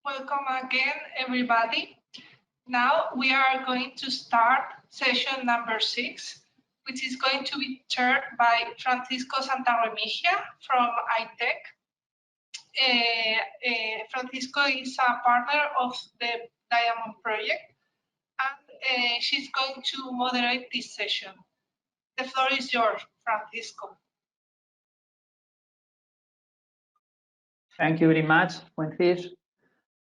Welcome again, everybody. Now we are going to start session number 6, which is going to be chaired by Francisco Santarremigia from ITEC. Francisco is a partner of the Diamond project, and she's going to moderate this session. The floor is yours, Francisco. Thank you very much, Francis.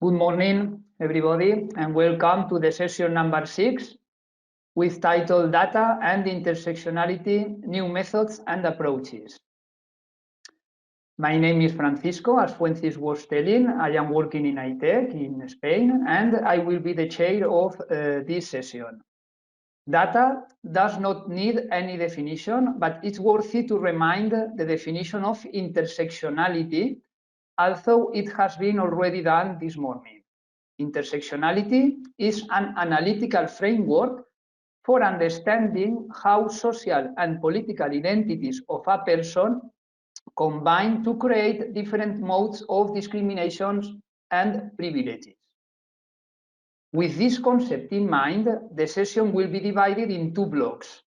Good morning, everybody, and welcome to the session number 6 with title Data and Intersectionality, New Methods and Approaches. My name is Francisco. As Francis was telling, I am working in ITEC in Spain, and I will be the chair of this session. Data does not need any definition, but it's worthy to remind the definition of intersectionality, although it has been already done this morning. Intersectionality is an analytical framework for understanding how social and political identities of a person combine to create different modes of discrimination and privileges. With this concept in mind, the session will be divided in 2 blocks: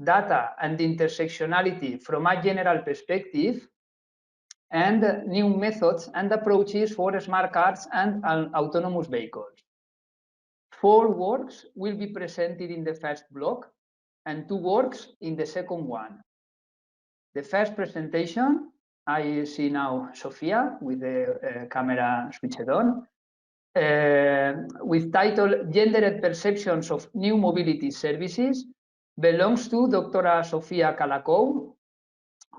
data and intersectionality from a general perspective, and new methods and approaches for smart cards and autonomous vehicles. 4 works will be presented in the first block and 2 works in the second one. The first presentation, I see now Sofia with the camera switched on, with title Gendered Perceptions of New Mobility Services, belongs to Dr. Sofia Kalakov,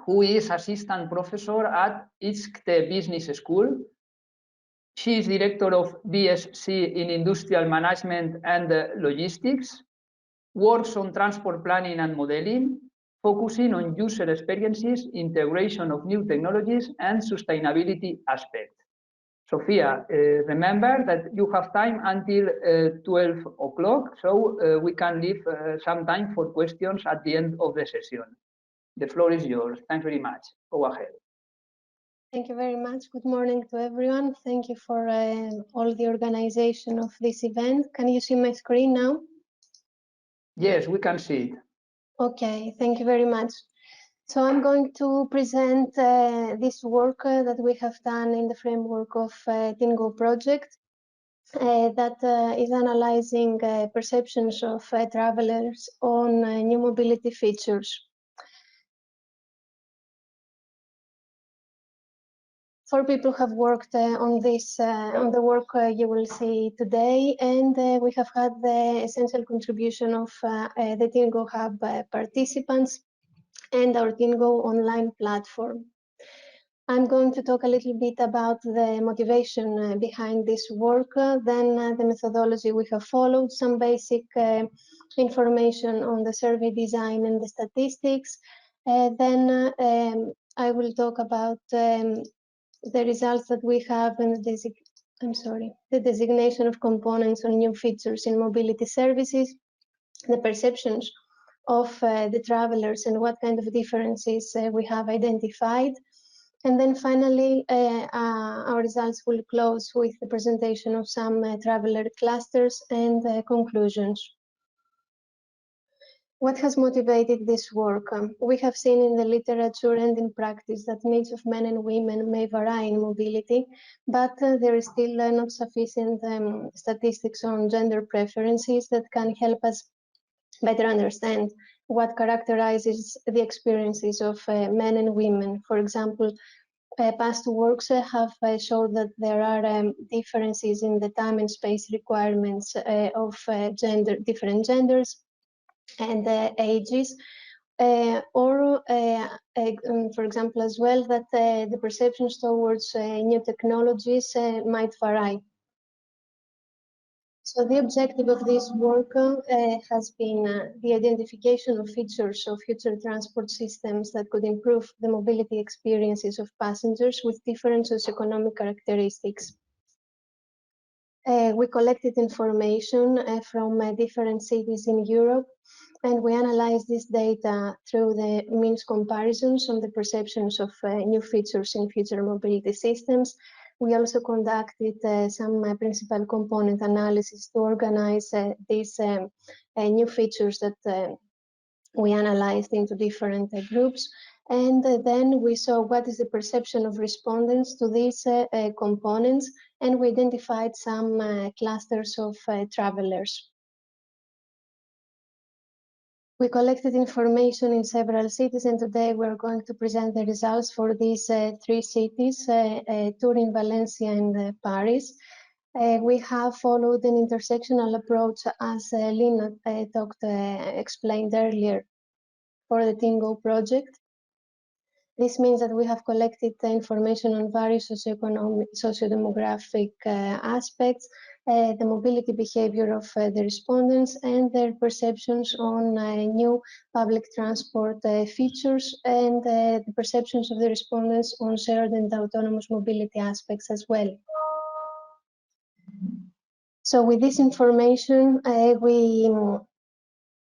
who is assistant professor at ISCTE Business School. She is director of BSc in Industrial Management and Logistics, works on transport planning and modeling, focusing on user experiences, integration of new technologies, and sustainability aspects. Sofia, remember that you have time until 12 o'clock, so we can leave some time for questions at the end of the session. The floor is yours. Thanks very much. Go ahead. Thank you very much. Good morning to everyone. Thank you for all the organization of this event. Can you see my screen now? Yes, we can see it. Okay, thank you very much. So I'm going to present this work that we have done in the framework of TInnGO project that is analyzing perceptions of travelers on new mobility features. 4 people have worked on this, on the work you will see today, and we have had the essential contribution of the TInnGO Hub participants and our TInnGO online platform. I'm going to talk a little bit about the motivation behind this work, then the methodology we have followed, some basic information on the survey design and the statistics. Then I will talk about the results that we have and the designation of components on new features in mobility services, the perceptions of the travelers and what kind of differences we have identified. And then finally, our results will close with the presentation of some traveler clusters and conclusions. What has motivated this work? We have seen in the literature and in practice that needs of men and women may vary in mobility, but there is still not sufficient statistics on gender preferences that can help us better understand what characterizes the experiences of men and women. For example, past works have showed that there are differences in the time and space requirements of different genders and ages, or for example as well that the perceptions towards new technologies might vary. So the objective of this work has been the identification of features of future transport systems that could improve the mobility experiences of passengers with different socioeconomic characteristics. We collected information from different cities in Europe, and we analyzed this data through the means comparisons on the perceptions of new features in future mobility systems. We also conducted some principal component analysis to organize these new features that we analyzed into different groups. And then we saw what is the perception of respondents to these components, and we identified some clusters of travelers. We collected information in several cities, and today we're going to present the results for these 3 cities, Turin, Valencia, and Paris. We have followed an intersectional approach, as Lina explained earlier, for the TInnGO project. This means that we have collected the information on various socio-demographic aspects, the mobility behavior of the respondents, and their perceptions on new public transport features, and the perceptions of the respondents on shared and autonomous mobility aspects as well. So with this information,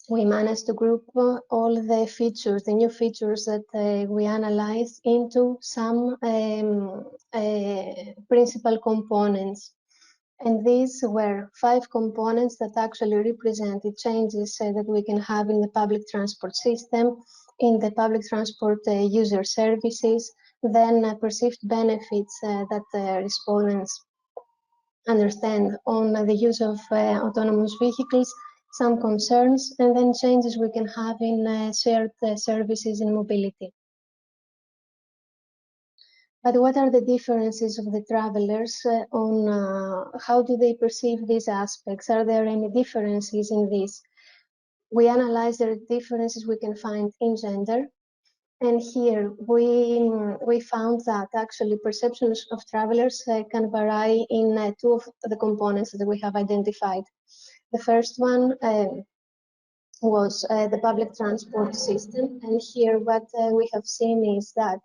we managed to group all the features, the new features that we analyzed, into some principal components. And these were 5 components that actually represented changes that we can have in the public transport system, in the public transport user services, then perceived benefits that respondents understand on the use of autonomous vehicles, some concerns, and then changes we can have in shared services and mobility. But what are the differences of the travelers on how do they perceive these aspects? Are there any differences in this? We analyze the differences we can find in gender. And here we found that actually perceptions of travelers can vary in 2 of the components that we have identified. The first one was the public transport system, and here what we have seen is that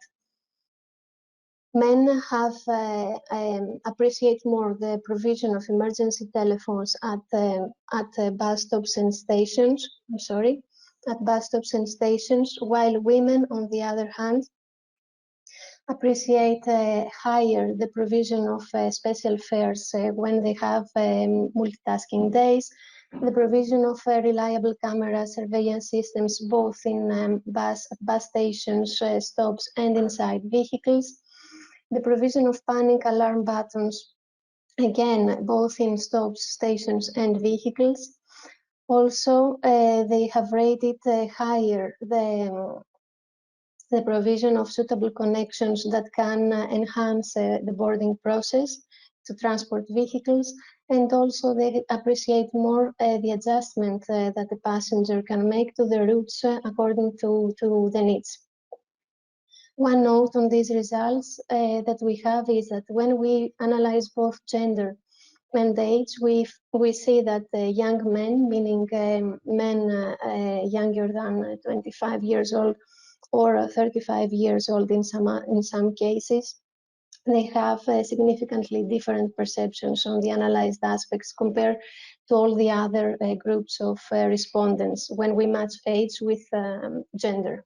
men have appreciate more the provision of emergency telephones at bus stops and stations. At bus stops and stations, while women, on the other hand, appreciate higher the provision of special fares when they have multitasking days, the provision of reliable camera surveillance systems both in bus stations, stops, and inside vehicles, the provision of panic alarm buttons, again, both in stops, stations, and vehicles. Also, they have rated higher the provision of suitable connections that can enhance the boarding process to transport vehicles, and also they appreciate more the adjustment that the passenger can make to the routes according to the needs. One note on these results that we have is that when we analyze both gender and age, we see that young men, meaning men younger than 25 years old or 35 years old in some cases, they have significantly different perceptions on the analyzed aspects compared to all the other groups of respondents when we match age with gender.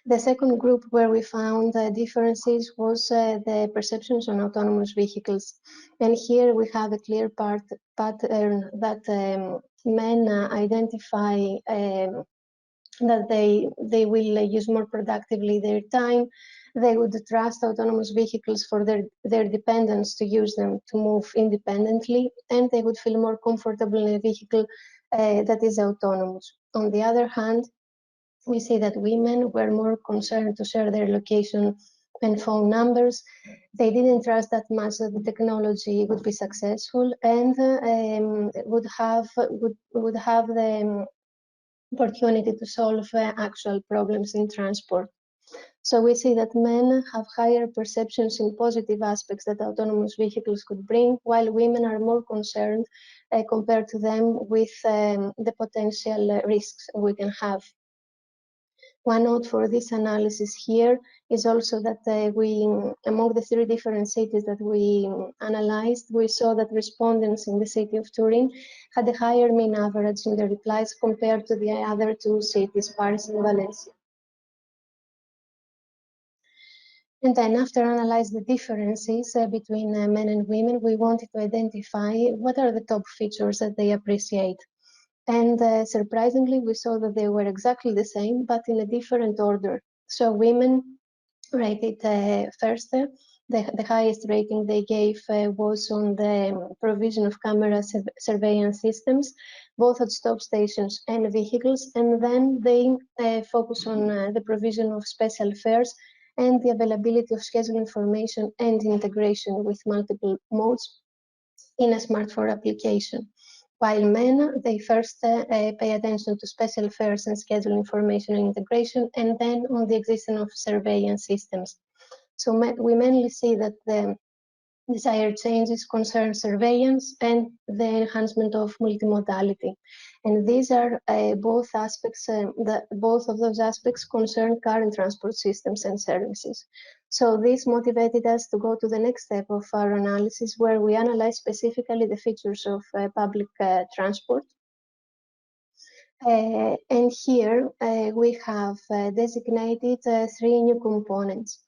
The second group where we found differences was the perceptions on autonomous vehicles. And here we have a clear pattern that men identify that they will use more productively their time. They would trust autonomous vehicles for their dependents to use them to move independently, and they would feel more comfortable in a vehicle that is autonomous. On the other hand, we see that women were more concerned to share their location and phone numbers. They didn't trust that much that the technology would be successful, and would have the opportunity to solve actual problems in transport. So we see that men have higher perceptions in positive aspects that autonomous vehicles could bring, while women are more concerned compared to them with the potential risks we can have. One note for this analysis here is also that among the 3 different cities that we analyzed, we saw that respondents in the city of Turin had a higher mean average in their replies compared to the other 2 cities, Paris and Valencia. And then after analyze the differences between men and women, we wanted to identify what are the top features that they appreciate. And surprisingly, we saw that they were exactly the same, but in a different order. So women rated first. The highest rating they gave was on the provision of camera surveillance systems, both at stop stations and vehicles. And then they focus on the provision of special fares and the availability of schedule information and integration with multiple modes in a smartphone application. While men, they first pay attention to special fares and schedule information and integration, and then on the existence of surveillance systems. So we mainly see that the desired changes concern surveillance and the enhancement of multimodality. And these are both aspects, both of those aspects concern current transport systems and services. So this motivated us to go to the next step of our analysis, where we analyze specifically the features of public transport. And here we have designated three new components.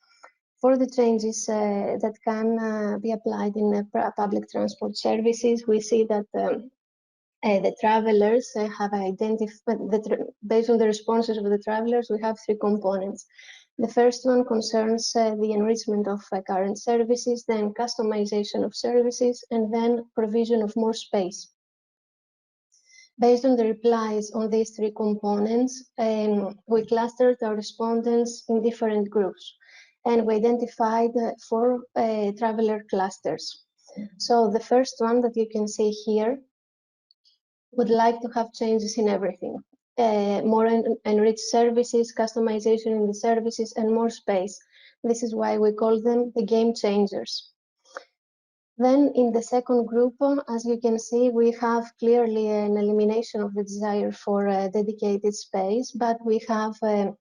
For the changes that can be applied in public transport services, we see that the travelers have identified, based on the responses of the travelers, we have three components. The first one concerns the enrichment of current services, then customization of services, and then provision of more space. Based on the replies on these three components, we clustered our respondents in different groups, and we identified four traveler clusters. So the first one that you can see here would like to have changes in everything. More enriched services, customization in the services, and more space. This is why we call them the game changers. Then in the second group, as you can see, we have clearly an elimination of the desire for dedicated space, but we have a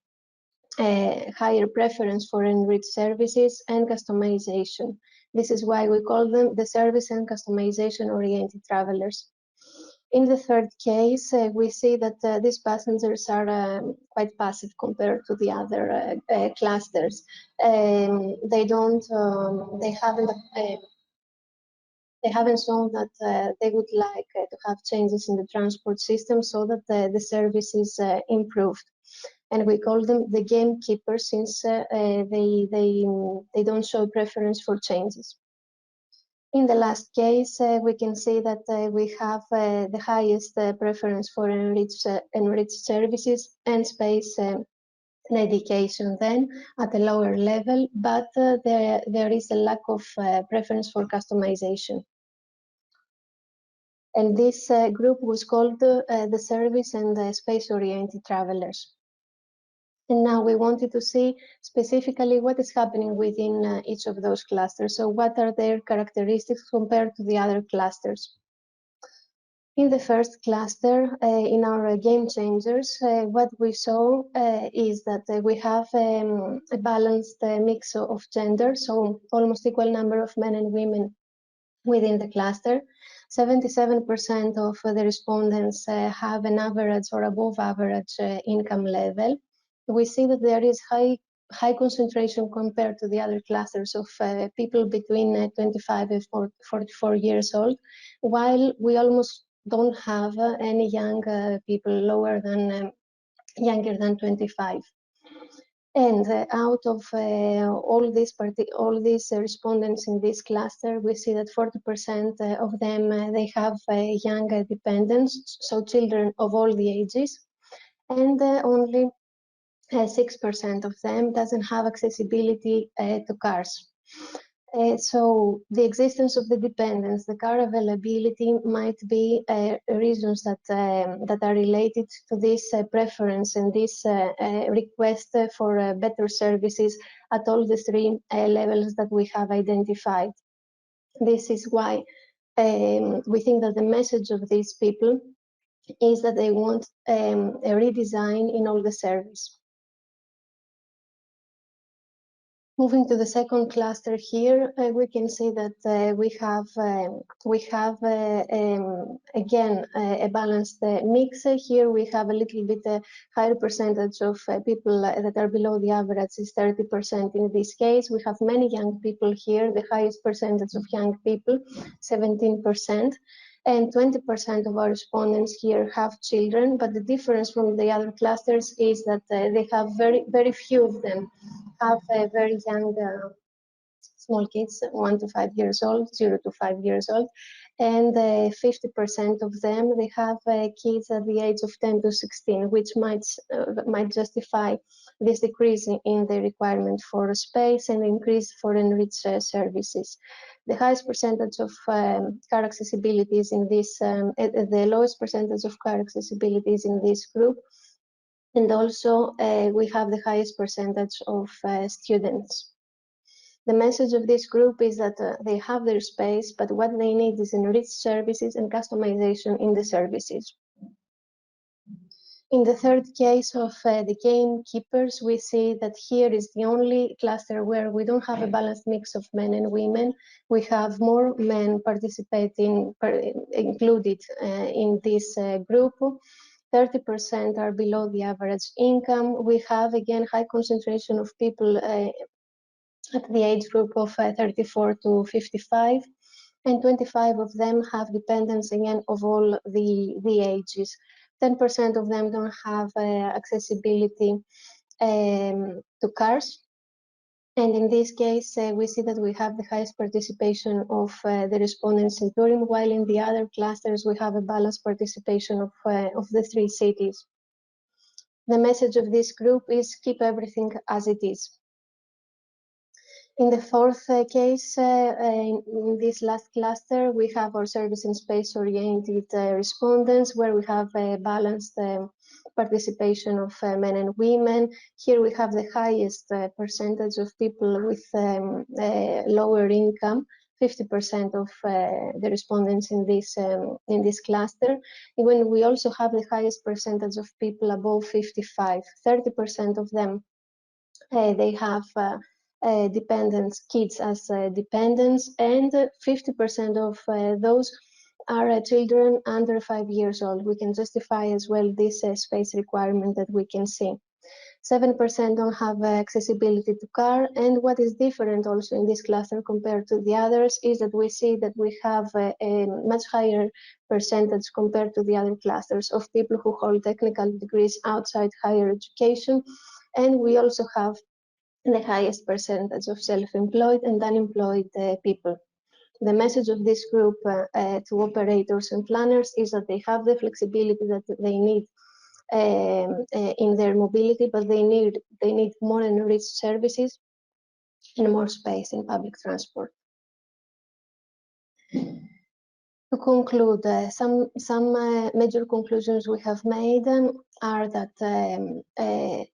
higher preference for enriched services and customization. This is why we call them the service and customization-oriented travelers. In the third case, we see that these passengers are quite passive compared to the other clusters. They haven't shown that they would like to have changes in the transport system so that the service is improved. And we call them the gamekeepers since they don't show preference for changes. In the last case, we can see that we have the highest preference for enriched services and space dedication then at a lower level, but there is a lack of preference for customization. And this group was called the service and the space-oriented travelers. And now we wanted to see specifically what is happening within each of those clusters. So what are their characteristics compared to the other clusters? In the first cluster, in our game changers, what we saw is that we have a balanced mix of gender, so almost equal number of men and women within the cluster. 77% of the respondents have an average or above average income level. We see that there is high concentration compared to the other clusters of people between 25 and 44 years old, while we almost don't have any young people younger than 25. And out of all these respondents in this cluster, we see that 40% of them they have young dependents, so children of all the ages, and only 6% of them doesn't have accessibility to cars. So the existence of the dependence, the car availability might be reasons that are related to this preference and this request for better services at all the three levels that we have identified. This is why we think that the message of these people is that they want a redesign in all the service. Moving to the second cluster here, we can see that we have again a balanced mix. Here we have a little bit higher percentage of people that are below the average is 30% in this case. We have many young people here, the highest percentage of young people, 17%. And 20% of our respondents here have children, but the difference from the other clusters is that they have very few of them have very young small kids, 1 to 5 years old, 0 to 5 years old, and 50% of them, they have kids at the age of 10 to 16, which might justify this decrease in the requirement for space and increase for enriched services. The highest percentage of car accessibility is in this, the lowest percentage of car accessibility is in this group. And also, we have the highest percentage of students. The message of this group is that they have their space, but what they need is enriched services and customization in the services. In the third case of the gamekeepers, we see that here is the only cluster where we don't have a balanced mix of men and women. We have more men participating, included in this group. 30% are below the average income. We have, again, high concentration of people at the age group of 34 to 55, and 25 of them have dependents, again, of all the ages. 10% of them don't have accessibility to cars. And in this case, we see that we have the highest participation of the respondents in tourism, while in the other clusters, we have a balanced participation of the three cities. The message of this group is keep everything as it is. In the fourth case, in this last cluster, we have our service and space-oriented respondents, where we have a balanced participation of men and women. Here we have the highest percentage of people with lower income, 50% of the respondents in this cluster. Even we also have the highest percentage of people above 55, 30% of them, they have dependents, kids as dependents, and 50% of those are children under 5 years old. We can justify as well this space requirement that we can see. 7% don't have accessibility to car, and what is different also in this cluster compared to the others is that we see that we have a much higher percentage compared to the other clusters of people who hold technical degrees outside higher education, and we also have the highest percentage of self-employed and unemployed people. The message of this group to operators and planners is that they have the flexibility that they need in their mobility, but they need more enriched services and more space in public transport. To conclude, some major conclusions we have made are that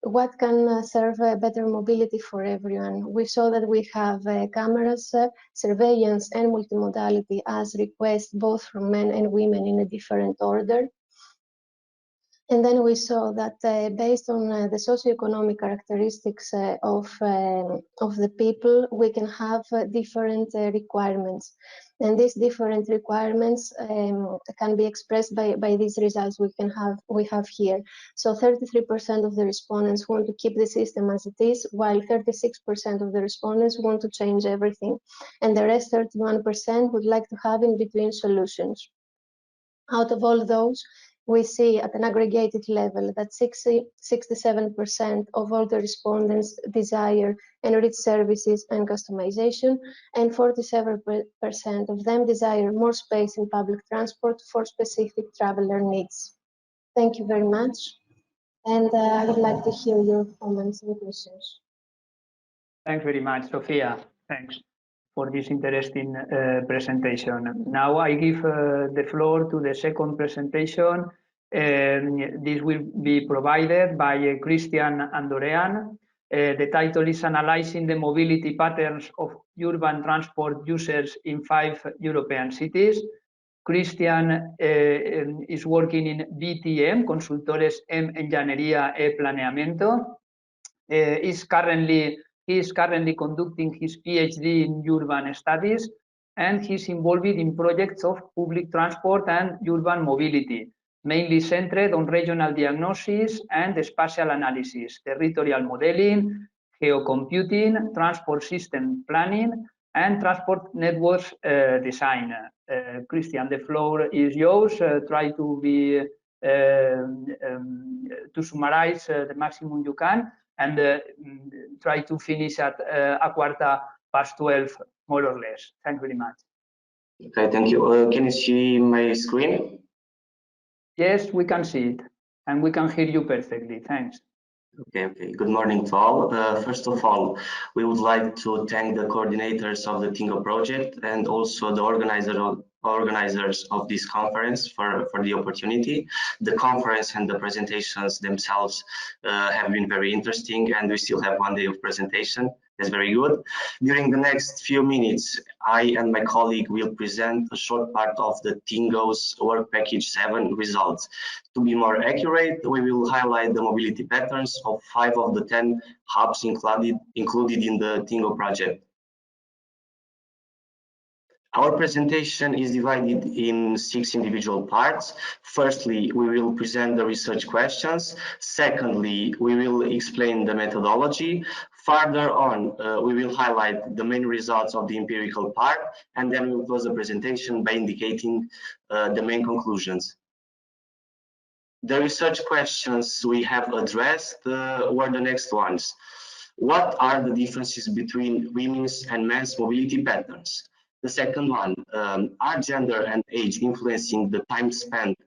what can serve better mobility for everyone. We saw that we have cameras, surveillance, and multimodality as requests both from men and women in a different order. And then we saw that based on the socioeconomic characteristics of the people, we can have different requirements. And these different requirements can be expressed by these results we have here. So 33% of the respondents want to keep the system as it is, while 36% of the respondents want to change everything. And the rest, 31%, would like to have in-between solutions. Out of all those, we see at an aggregated level that 67% of all the respondents desire enriched services and customization, and 47% of them desire more space in public transport for specific traveler needs. Thank you very much, and I would like to hear your comments and questions. Thanks very much, Sofia. Thanks for this interesting presentation. Now I give the floor to the second presentation. This will be provided by Christian Andorean. The title is Analyzing the Mobility Patterns of Urban Transport Users in 5 European Cities. Christian is working in BTM, Consultores en Ingeniería y Planeamiento. Is currently He is currently conducting his PhD in urban studies, and he's involved in projects of public transport and urban mobility, mainly centered on regional diagnosis and spatial analysis, territorial modeling, geocomputing, transport system planning, and transport networks design. Christian, the floor is yours. Try to be to summarize the maximum you can, and try to finish at 12:15, more or less. Thank you very much. Okay, thank you. Can you see my screen? Yes, we can see it, and we can hear you perfectly. Thanks. Okay. Good morning to all. First of all, we would like to thank the coordinators of the TInnGO project and also the organizers of this conference for the opportunity. The conference and the presentations themselves have been very interesting, and we still have one day of presentation. That's very good. During the next few minutes, I and my colleague will present a short part of the TInnGO's Work Package 7 results. To be more accurate, we will highlight the mobility patterns of 5 of the 10 hubs included in the TInnGO project. Our presentation is divided in 6 individual parts. Firstly, we will present the research questions. Secondly, we will explain the methodology. Further on, we will highlight the main results of the empirical part, and then we will close the presentation by indicating the main conclusions. The research questions we have addressed were the next ones. What are the differences between women's and men's mobility patterns? The second one, are gender and age influencing the time spent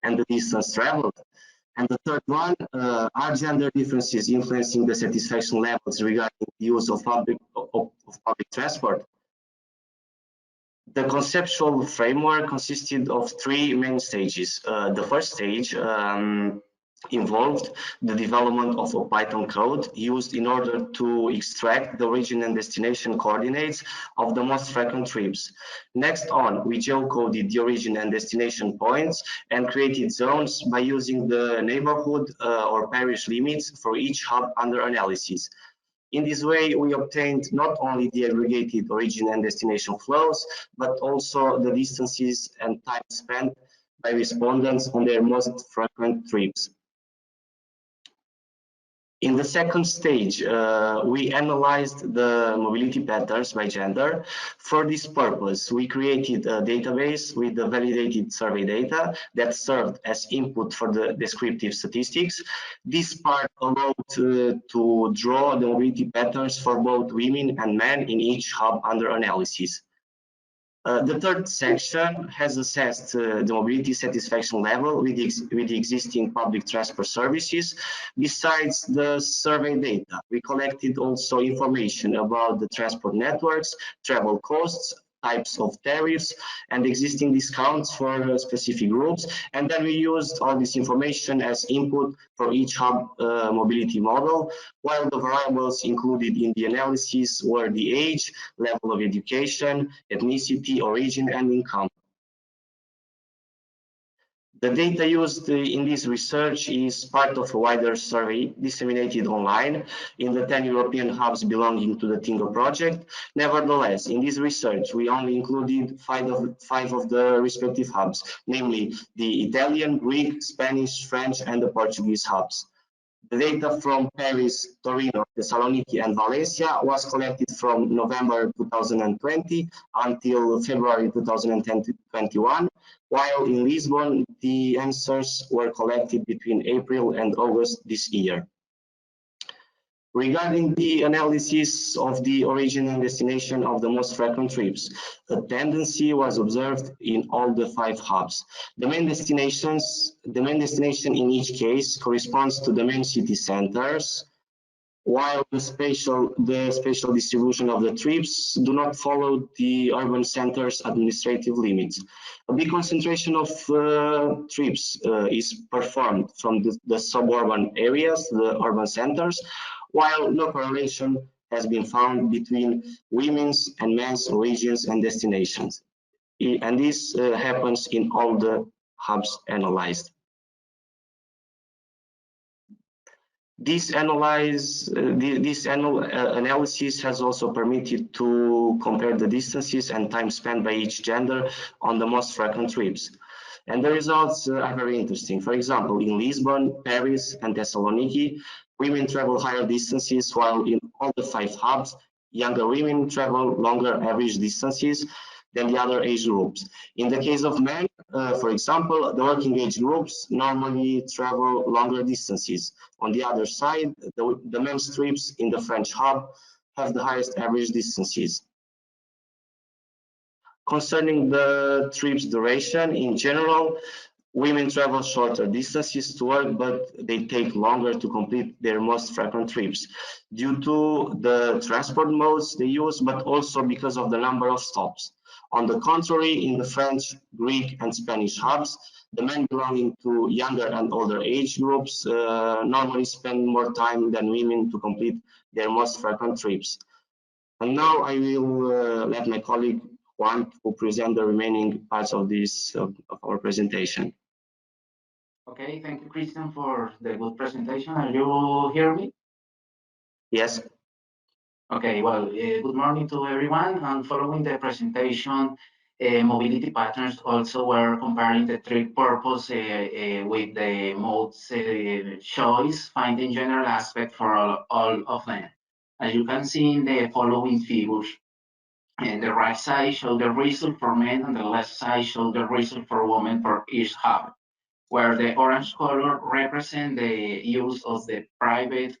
and the distance traveled? And the third one, are gender differences influencing the satisfaction levels regarding the use of public transport? The conceptual framework consisted of 3 main stages. The first stage involved the development of a Python code used in order to extract the origin and destination coordinates of the most frequent trips. Next on, we geocoded the origin and destination points and created zones by using the neighborhood or parish limits for each hub under analysis. In this way, we obtained not only the aggregated origin and destination flows, but also the distances and time spent by respondents on their most frequent trips. In the second stage, we analyzed the mobility patterns by gender. For this purpose, we created a database with the validated survey data that served as input for the descriptive statistics. This part allowed to draw the mobility patterns for both women and men in each hub under analysis. The third section has assessed the mobility satisfaction level with the existing public transport services. Besides the survey data, we collected also information about the transport networks, travel costs, types of tariffs, and existing discounts for specific groups. And then we used all this information as input for each hub mobility model, while the variables included in the analysis were the age, level of education, ethnicity, origin, and income. The data used in this research is part of a wider survey disseminated online in the 10 European hubs belonging to the TInnGO project. Nevertheless, in this research, we only included five of the respective hubs, namely the Italian, Greek, Spanish, French, and the Portuguese hubs. The data from Paris, Torino, Thessaloniki, and Valencia was collected from November 2020 until February 2021, while in Lisbon, the answers were collected between April and August this year. Regarding the analysis of the origin and destination of the most frequent trips, a tendency was observed in all the 5 hubs. The main destination in each case corresponds to the main city centers, while the spatial distribution of the trips do not follow the urban centers' administrative limits. A big concentration of trips is performed from the suburban areas, the urban centers, while no correlation has been found between women's and men's origins and destinations. And this happens in all the hubs analyzed. This analysis has also permitted to compare the distances and time spent by each gender on the most frequent trips. And the results are very interesting. For example, in Lisbon, Paris, and Thessaloniki, women travel higher distances, while in all the 5 hubs, younger women travel longer average distances than the other age groups. In the case of men, for example, the working age groups normally travel longer distances. On the other side, the men's trips in the French hub have the highest average distances. Concerning the trip's duration, in general, women travel shorter distances to work, but they take longer to complete their most frequent trips due to the transport modes they use, but also because of the number of stops. On the contrary, in the French, Greek, and Spanish hubs, the men belonging to younger and older age groups normally spend more time than women to complete their most frequent trips. And now I will let my colleague Juan to present the remaining parts of this of our presentation. Okay, thank you, Christian, for the good presentation. Are you hear me? Yes. Okay, well, good morning to everyone. And following the presentation, mobility patterns also were comparing the trip purpose with the modes choice, finding general aspect for all of them. As you can see in the following figures, and the right side shows the result for men, and the left side shows the result for women for each hub, where the orange color represents the use of the private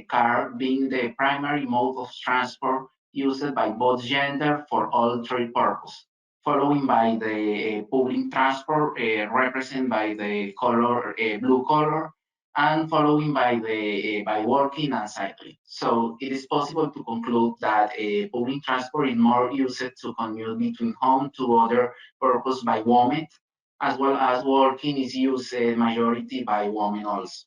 car being the primary mode of transport used by both gender for all 3 purposes, following by the public transport represented by the color blue color, and following by the by walking and cycling. So it is possible to conclude that public transport is more used to commute between home to other purpose by women, as well as walking is used majority by women also.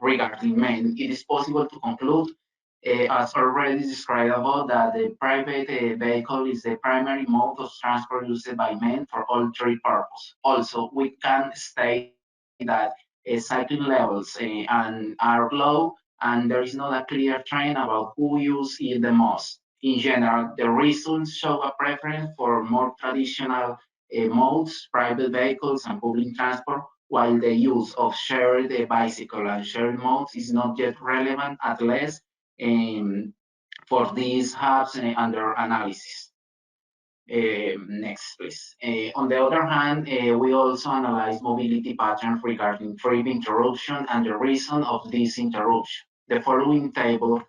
Regarding men, it is possible to conclude, as already described above, that the private vehicle is the primary mode of transport used by men for all 3 purposes. Also, we can state that cycling levels are low, and there is not a clear trend about who uses it the most. In general, the results show a preference for more traditional modes, private vehicles, and public transport, while the use of shared bicycle and shared modes is not yet relevant, at least for these hubs under analysis. Next, please. On the other hand, we also analyze mobility patterns regarding trip interruption and the reason of this interruption. The following table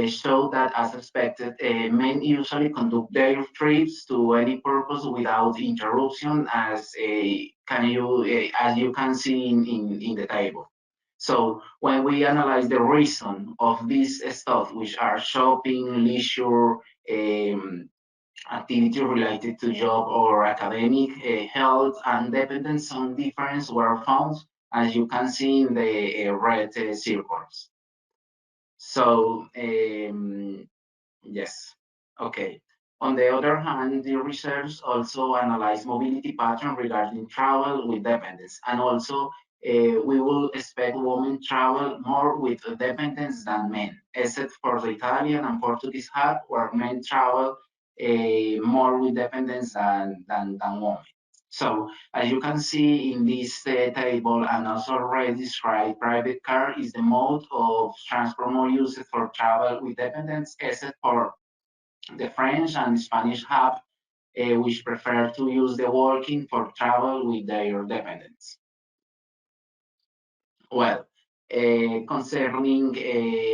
show that, as expected, men usually conduct their trips to any purpose without interruption, as you can see in the table. So when we analyze the reason of this stuff, which are shopping, leisure, activity related to job or academic, health, and dependence on difference were found, as you can see in the red circles. So, yes, okay. On the other hand, the research also analyzed mobility pattern regarding travel with dependence, and also we will expect women travel more with dependence than men, except for the Italian and Portuguese hub, where men travel more with dependence than women. So as you can see in this table, and also already described, private car is the mode of transport more used for travel with dependence, except for the French and Spanish hub, which prefer to use the walking for travel with their dependents. Well, concerning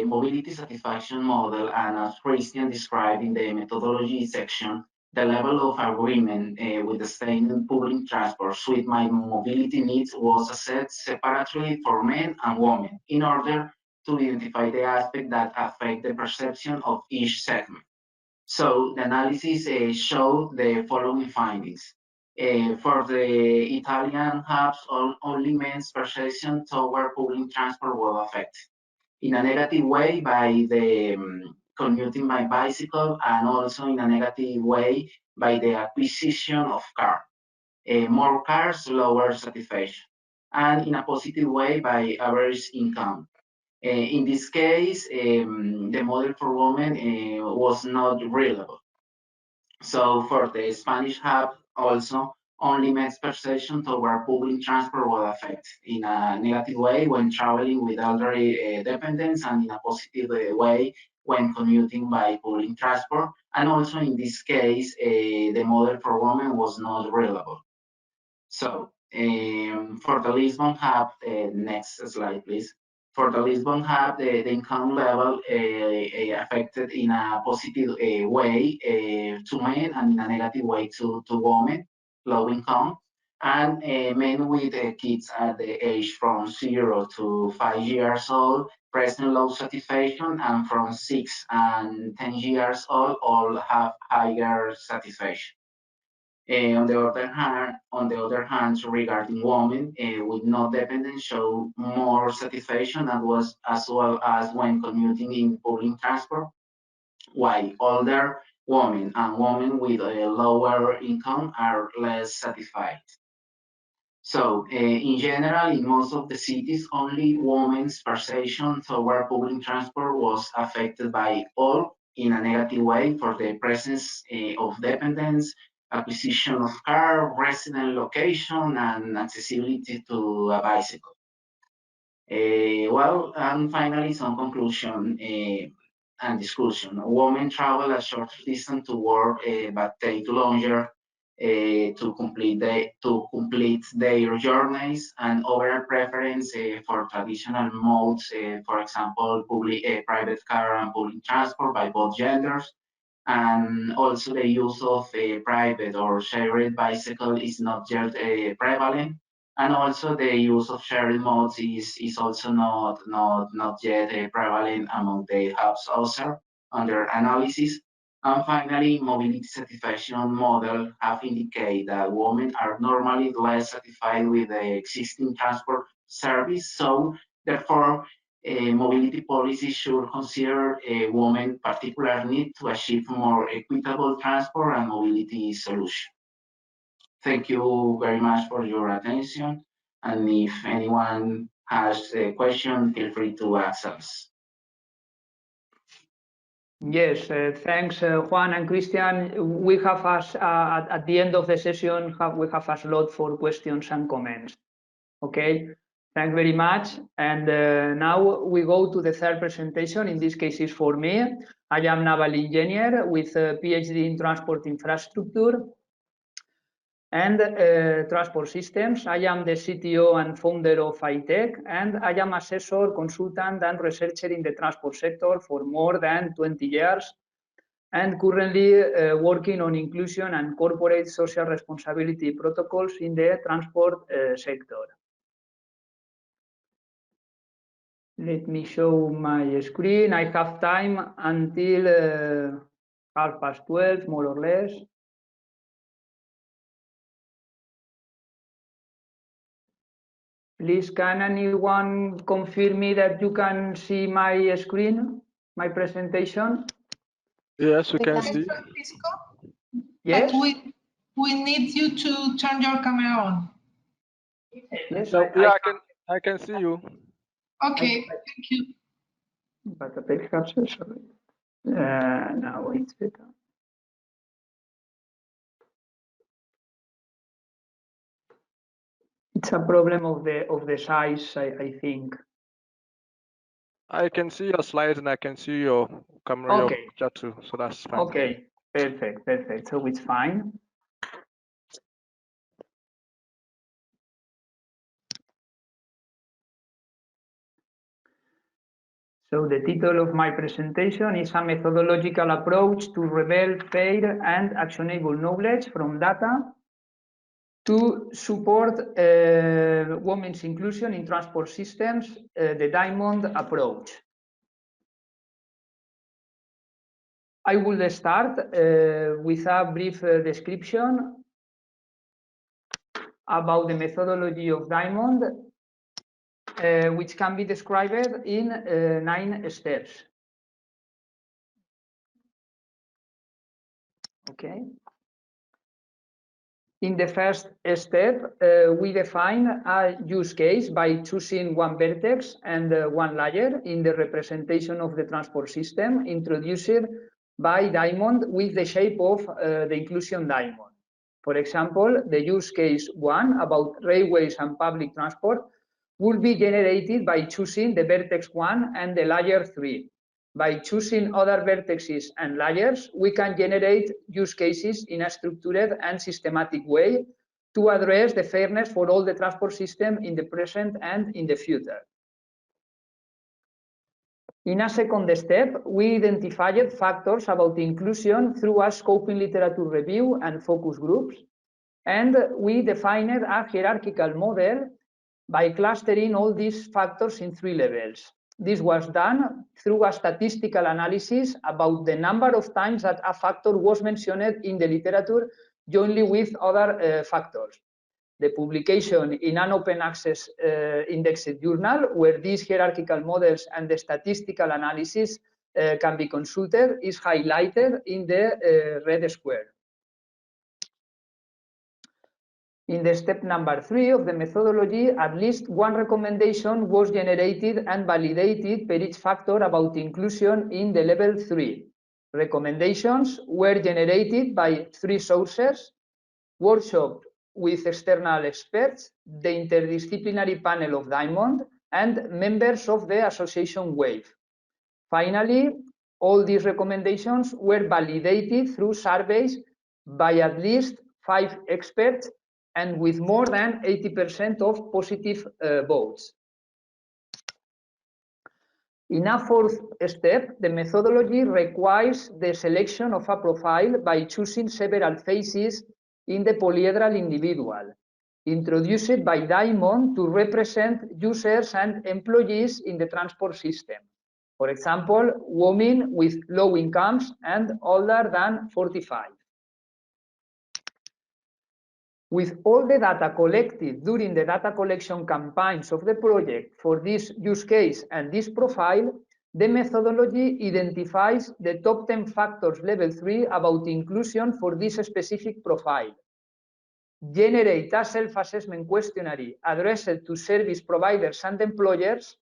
mobility satisfaction model, and as Christian described in the methodology section, the level of agreement with the state and public transport suit my mobility needs was assessed separately for men and women in order to identify the aspects that affect the perception of each segment. So the analysis showed the following findings. For the Italian hubs, only men's perception toward public transport was affected in a negative way by the commuting by bicycle, and also in a negative way by the acquisition of car. More cars, lower satisfaction, and in a positive way by average income. In this case, the model for women was not reliable. So for the Spanish hub, also only men's perception toward public transport was affected in a negative way when traveling with elderly dependents, and in a positive way when commuting by public transport. And also in this case, the model for women was not reliable. So for the Lisbon hub, next slide, please. For the Lisbon hub, the income level affected in a positive way to men and in a negative way to women, low income, and men with kids at the age from 0 to 5 years old, present low satisfaction, and from 6 and 10 years old, all have higher satisfaction. On the other hand, regarding women with no dependence show more satisfaction, and was as well as when commuting in public transport, while older women and women with a lower income are less satisfied. So in general, in most of the cities, only women's perception toward public transport was affected by all in a negative way for the presence of dependence, acquisition of car, resident location, and accessibility to a bicycle. Well, and finally, some conclusion and discussion. Women travel a short distance to work, but take longer to complete their journeys, and overall preference for traditional modes, for example, private car and public transport by both genders. And also the use of a private or shared bicycle is not yet prevalent. And also the use of shared modes is also not yet prevalent among the hubs also under analysis. And finally, mobility satisfaction model have indicated that women are normally less satisfied with the existing transport service. So therefore, mobility policy should consider a woman's particular need to achieve more equitable transport and mobility solution. Thank you very much for your attention. And if anyone has a question, feel free to ask us. Yes, thanks, Juan and Christian. We have at the end of the session, we have a slot for questions and comments. Okay, thanks very much. And now we go to the third presentation. In this case, is for me. I am naval engineer with a PhD in transport infrastructure and transport systems. I am the CTO and founder of iTech, and I am assessor, consultant, and researcher in the transport sector for more than 20 years, and currently working on inclusion and corporate social responsibility protocols in the transport sector. Let me show my screen. I have time until 12:30, more or less. Please, can anyone confirm me that you can see my screen, my presentation? Yes, we can see. Yes. But we need you to turn your camera on. Yes. So, yeah, I can see you. Okay, thank you. But perhaps sorry. Now it's better. It's a problem of the size, I think. I can see your slides and I can see your camera, Okay. your chat too, so that's fine. Okay, perfect. So it's fine. So the title of my presentation is a methodological approach to reveal fair and actionable knowledge from data to support women's inclusion in transport systems, the DIAMOND approach. I will start with a brief description about the methodology of DIAMOND, which can be described in 9 steps. Okay. In the first step, we define a use case by choosing one vertex and one layer in the representation of the transport system introduced by diamond with the shape of the inclusion diamond. For example, the use case 1 about railways and public transport will be generated by choosing the vertex 1 and the layer 3. By choosing other vertices and layers, we can generate use cases in a structured and systematic way to address the fairness for all the transport system in the present and in the future. In a second step, we identified factors about inclusion through a scoping literature review and focus groups, and we defined a hierarchical model by clustering all these factors in 3 levels. This was done through a statistical analysis about the number of times that a factor was mentioned in the literature jointly with other factors. The publication in an open access indexed journal where these hierarchical models and the statistical analysis can be consulted is highlighted in the red square. In the step number 3 of the methodology, at least one recommendation was generated and validated per each factor about inclusion in the level 3. Recommendations were generated by 3 sources: workshop with external experts, the interdisciplinary panel of Diamond, and members of the association WAVE. Finally, all these recommendations were validated through surveys by at least 5 experts and with more than 80% of positive votes. In a fourth step, the methodology requires the selection of a profile by choosing several phases in the polyhedral individual, introduced by Diamond to represent users and employees in the transport system. For example, women with low incomes and older than 45. With all the data collected during the data collection campaigns of the project for this use case and this profile, the methodology identifies the top 10 factors level 3 about inclusion for this specific profile. Generate a self-assessment questionnaire addressed to service providers and employers,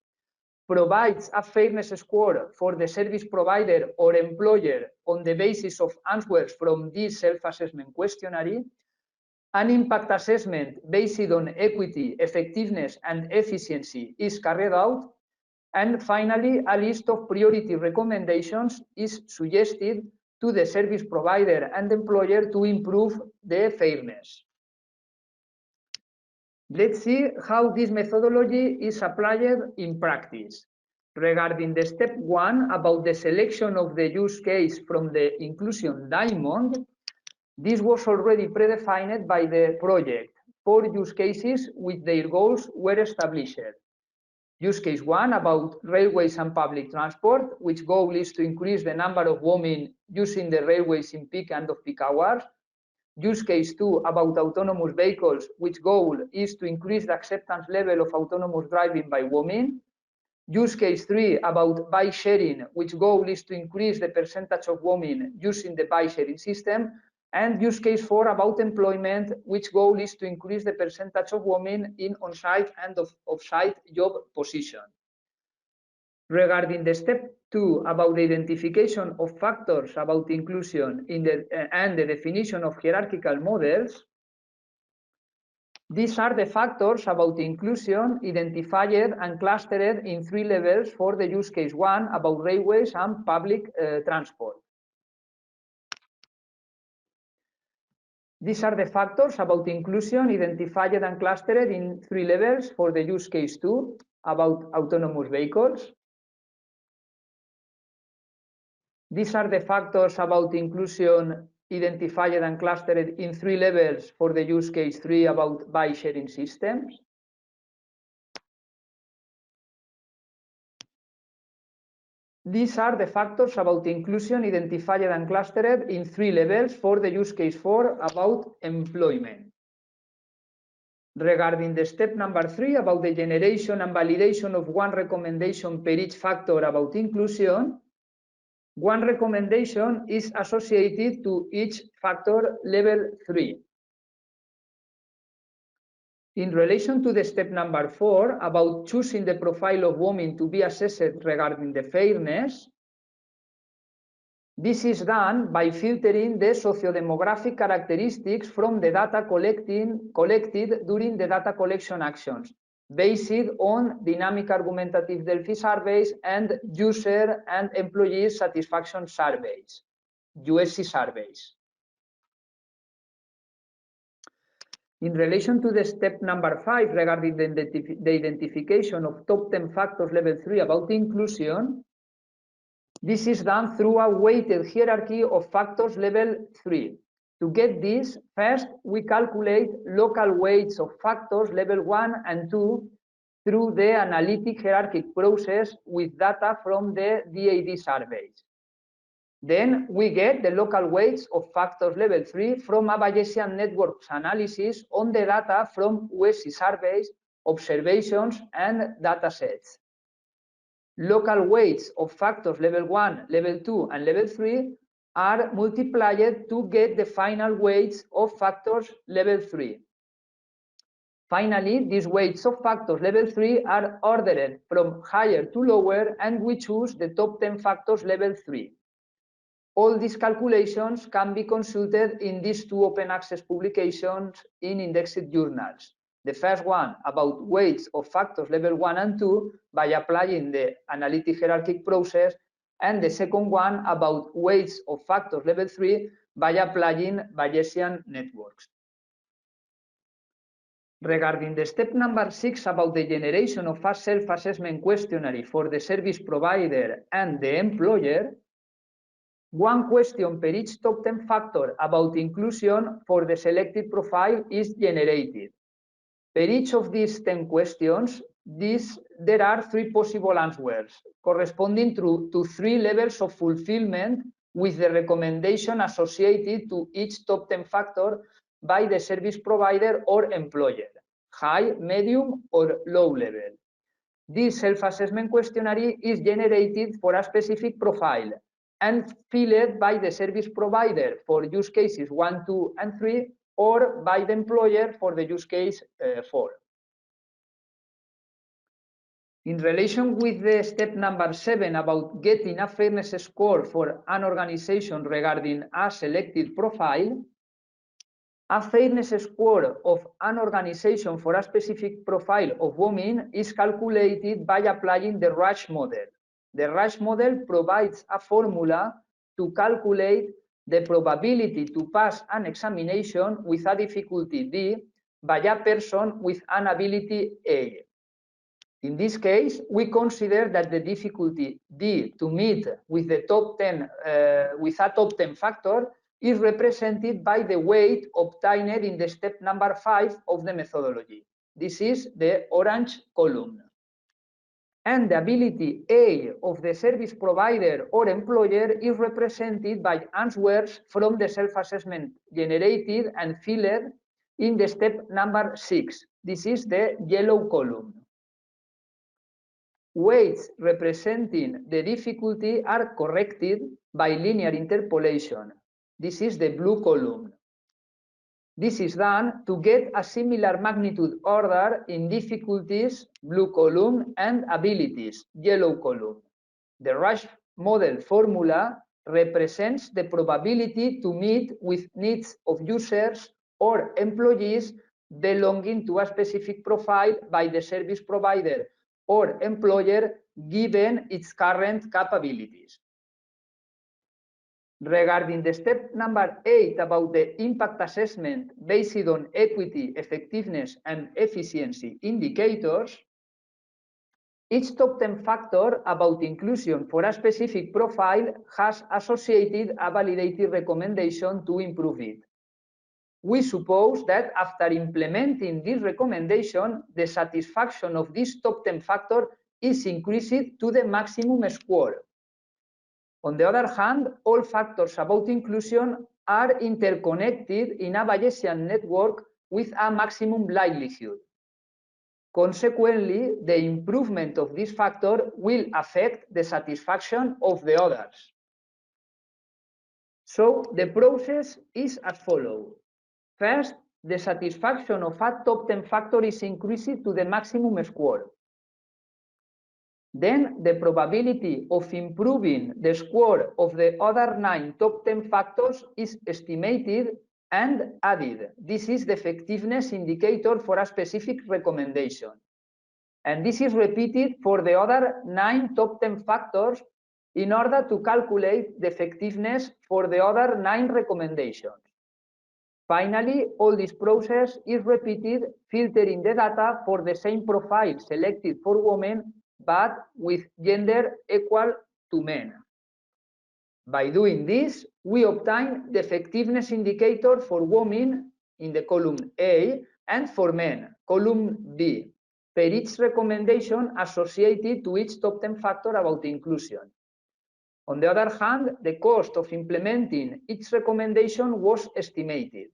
provides a fairness score for the service provider or employer on the basis of answers from this self-assessment questionnaire, an impact assessment based on equity, effectiveness, and efficiency is carried out, and finally, a list of priority recommendations is suggested to the service provider and employer to improve the fairness. Let's see how this methodology is applied in practice. Regarding the step 1 about the selection of the use case from the inclusion diamond, this was already predefined by the project. 4 use cases with their goals were established. Use case 1 about railways and public transport, which goal is to increase the number of women using the railways in peak and off-peak hours. Use case 2 about autonomous vehicles, which goal is to increase the acceptance level of autonomous driving by women. Use case 3 about bike sharing, which goal is to increase the percentage of women using the bike sharing system. And use case 4 about employment, which goal is to increase the percentage of women in on-site and off-site job position. Regarding the step 2 about the identification of factors about inclusion and the definition of hierarchical models, these are the factors about inclusion identified and clustered in 3 levels for the use case 1 about railways and public transport. These are the factors about inclusion identified and clustered in 3 levels for the use case 2 about autonomous vehicles. These are the factors about inclusion identified and clustered in 3 levels for the use case 3 about bike sharing systems. These are the factors about inclusion identified and clustered in 3 levels for the use case 4 about employment. Regarding the step number 3 about the generation and validation of one recommendation per each factor about inclusion, one recommendation is associated to each factor level 3. In relation to the step number 4 about choosing the profile of women to be assessed regarding the fairness, this is done by filtering the sociodemographic characteristics from the data collected during the data collection actions, based on dynamic argumentative Delphi surveys and user and employee satisfaction surveys, USC surveys. In relation to the step number 5 regarding the identification of top 10 factors level 3 about inclusion, this is done through a weighted hierarchy of factors level 3. To get this, first we calculate local weights of factors level 1 and 2 through the analytic hierarchic process with data from the DAD surveys. Then we get the local weights of factors level 3 from a Bayesian networks analysis on the data from USC surveys, observations, and datasets. Local weights of factors level 1, level 2, and level 3 are multiplied to get the final weights of factors level 3. Finally, these weights of factors level 3 are ordered from higher to lower, and we choose the top 10 factors level 3. All these calculations can be consulted in these two open access publications in indexed journals. The first one about weights of factors level 1 and 2 by applying the analytic hierarchic process, and the second one about weights of factors level 3 by applying Bayesian networks. Regarding the step number 6 about the generation of a self-assessment questionnaire for the service provider and the employer, one question per each top 10 factor about inclusion for the selected profile is generated. Per each of these 10 questions, there are 3 possible answers, corresponding to 3 levels of fulfillment with the recommendation associated to each top 10 factor by the service provider or employer, high, medium, or low level. This self-assessment questionnaire is generated for a specific profile and filled by the service provider for use cases 1, 2, and 3, or by the employer for the use case 4. In relation with the step number 7 about getting a fairness score for an organization regarding a selected profile, a fairness score of an organization for a specific profile of women is calculated by applying the Rush model. The Rush model provides a formula to calculate the probability to pass an examination with a difficulty D by a person with an ability A. In this case, we consider that the difficulty D to meet with the top 10 with a top 10 factor is represented by the weight obtained in the step number 5 of the methodology. This is the orange column. And the ability A of the service provider or employer is represented by answers from the self-assessment generated and filled in the step number 6. This is the yellow column. Weights representing the difficulty are corrected by linear interpolation. This is the blue column. This is done to get a similar magnitude order in difficulties, blue column, and abilities, yellow column. The Rush model formula represents the probability to meet with needs of users or employees belonging to a specific profile by the service provider or employer given its current capabilities. Regarding the step number 8 about the impact assessment based on equity, effectiveness, and efficiency indicators, each top 10 factor about inclusion for a specific profile has associated a validated recommendation to improve it. We suppose that after implementing this recommendation, the satisfaction of this top 10 factor is increased to the maximum score. On the other hand, all factors about inclusion are interconnected in a Bayesian network with a maximum likelihood. Consequently, the improvement of this factor will affect the satisfaction of the others. So the process is as follows. First, the satisfaction of a top 10 factor is increased to the maximum score. Then the probability of improving the score of the other 9 top 10 factors is estimated and added. This is the effectiveness indicator for a specific recommendation. And this is repeated for the other 9 top 10 factors in order to calculate the effectiveness for the other 9 recommendations. Finally, all this process is repeated, filtering the data for the same profile selected for women, but with gender equal to men. By doing this, we obtain the effectiveness indicator for women in the column A and for men, column B, per each recommendation associated to each top 10 factor about inclusion. On the other hand, the cost of implementing each recommendation was estimated.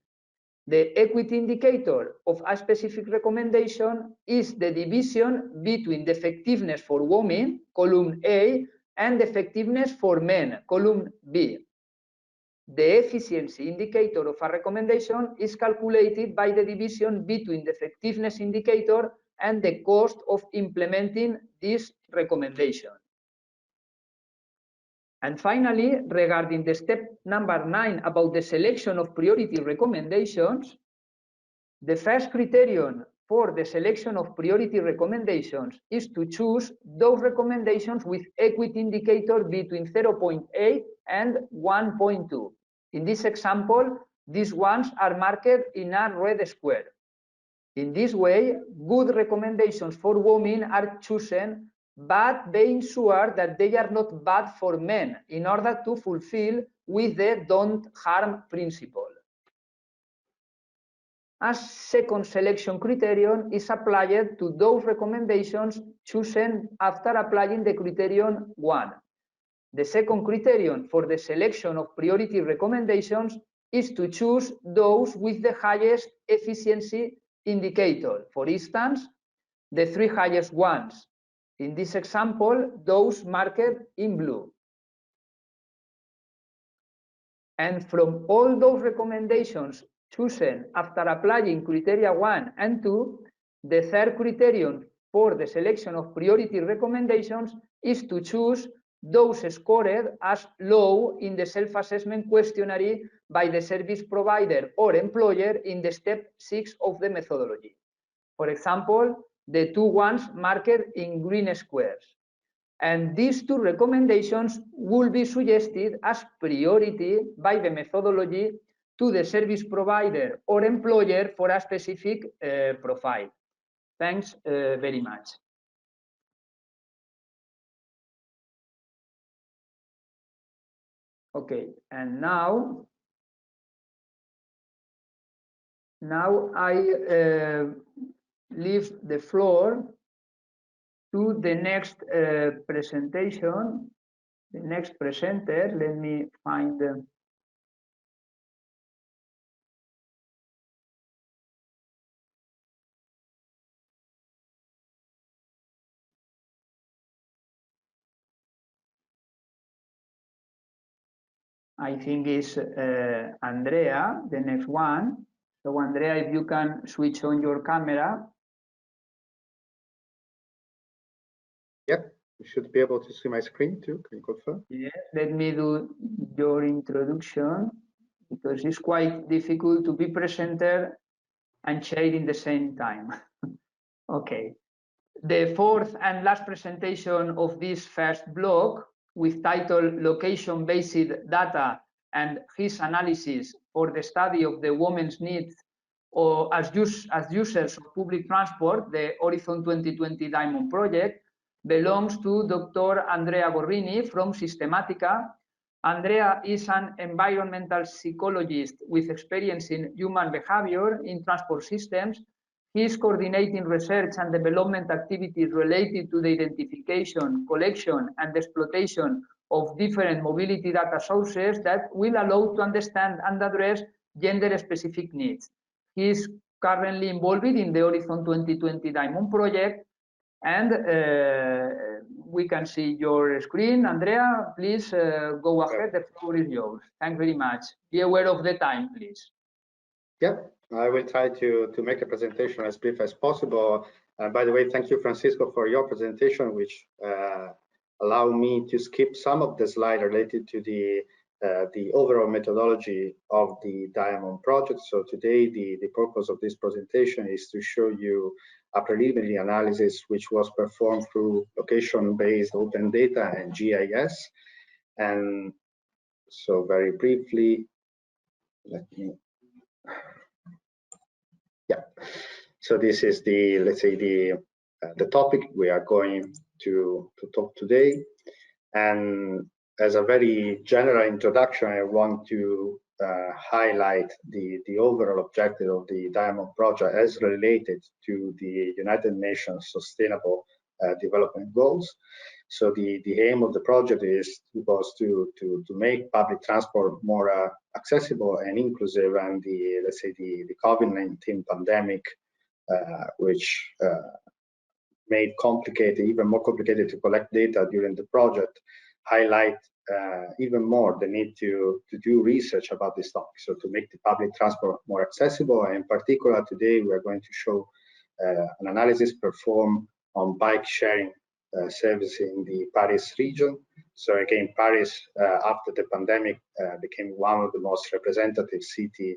The equity indicator of a specific recommendation is the division between the effectiveness for women, column A, and the effectiveness for men, column B. The efficiency indicator of a recommendation is calculated by the division between the effectiveness indicator and the cost of implementing this recommendation. And finally, regarding the step number 9 about the selection of priority recommendations, the first criterion for the selection of priority recommendations is to choose those recommendations with equity indicator between 0.8 and 1.2. In this example, these ones are marked in a red square. In this way, good recommendations for women are chosen, but being sure that they are not bad for men in order to fulfill with the don't harm principle. A second selection criterion is applied to those recommendations chosen after applying the criterion 1. The second criterion for the selection of priority recommendations is to choose those with the highest efficiency indicator. For instance, the 3 highest ones. In this example, those marked in blue. And from all those recommendations chosen after applying criteria 1 and 2, the third criterion for the selection of priority recommendations is to choose those scored as low in the self-assessment questionnaire by the service provider or employer in the step 6 of the methodology. For example, the 2 ones marked in green squares. And these 2 recommendations will be suggested as priority by the methodology to the service provider or employer for a specific profile. Thanks very much. Okay, and now I leave the floor to the next presentation, the next presenter. Let me find them. I think it's Andrea, the next one. So Andrea, if you can switch on your camera. Yep, you should be able to see my screen too. Can you confirm? Yes, let me do your introduction because it's quite difficult to be presenter and chair in the same time. Okay. The fourth and last presentation of this first block with title Location-Based Data and His Analysis for the Study of the Women's Needs or as users of public transport, the Horizon 2020 Diamond project, belongs to Dr. Andrea Gorrini from Systematica. Andrea is an environmental psychologist with experience in human behavior in transport systems. He is coordinating research and development activities related to the identification, collection, and exploitation of different mobility data sources that will allow to understand and address gender-specific needs. He is currently involved in the Horizon 2020 Diamond project, and we can see your screen. Andrea, please go ahead. The floor is yours. Thanks very much. Be aware of the time, please. Yeah, I will try to make a presentation as brief as possible. By the way, thank you, Francisco, for your presentation, which allow me to skip some of the slides related to the overall methodology of the DIAMOND project. So today, the purpose of this presentation is to show you a preliminary analysis which was performed through location-based open data and GIS. And so very briefly, yeah. So this is the, let's say, the topic we are going to talk today. And as a very general introduction, I want to highlight the overall objective of the DIAMOND project as related to the United Nations Sustainable Development Goals. So the aim of the project was to make public transport more accessible and inclusive, and let's say the COVID-19 pandemic, which made even more complicated to collect data during the project, highlight even more the need to do research about this topic, so to make the public transport more accessible. And in particular, today we are going to show an analysis performed on bike sharing service in the Paris region. So again, Paris, after the pandemic, became one of the most representative cities,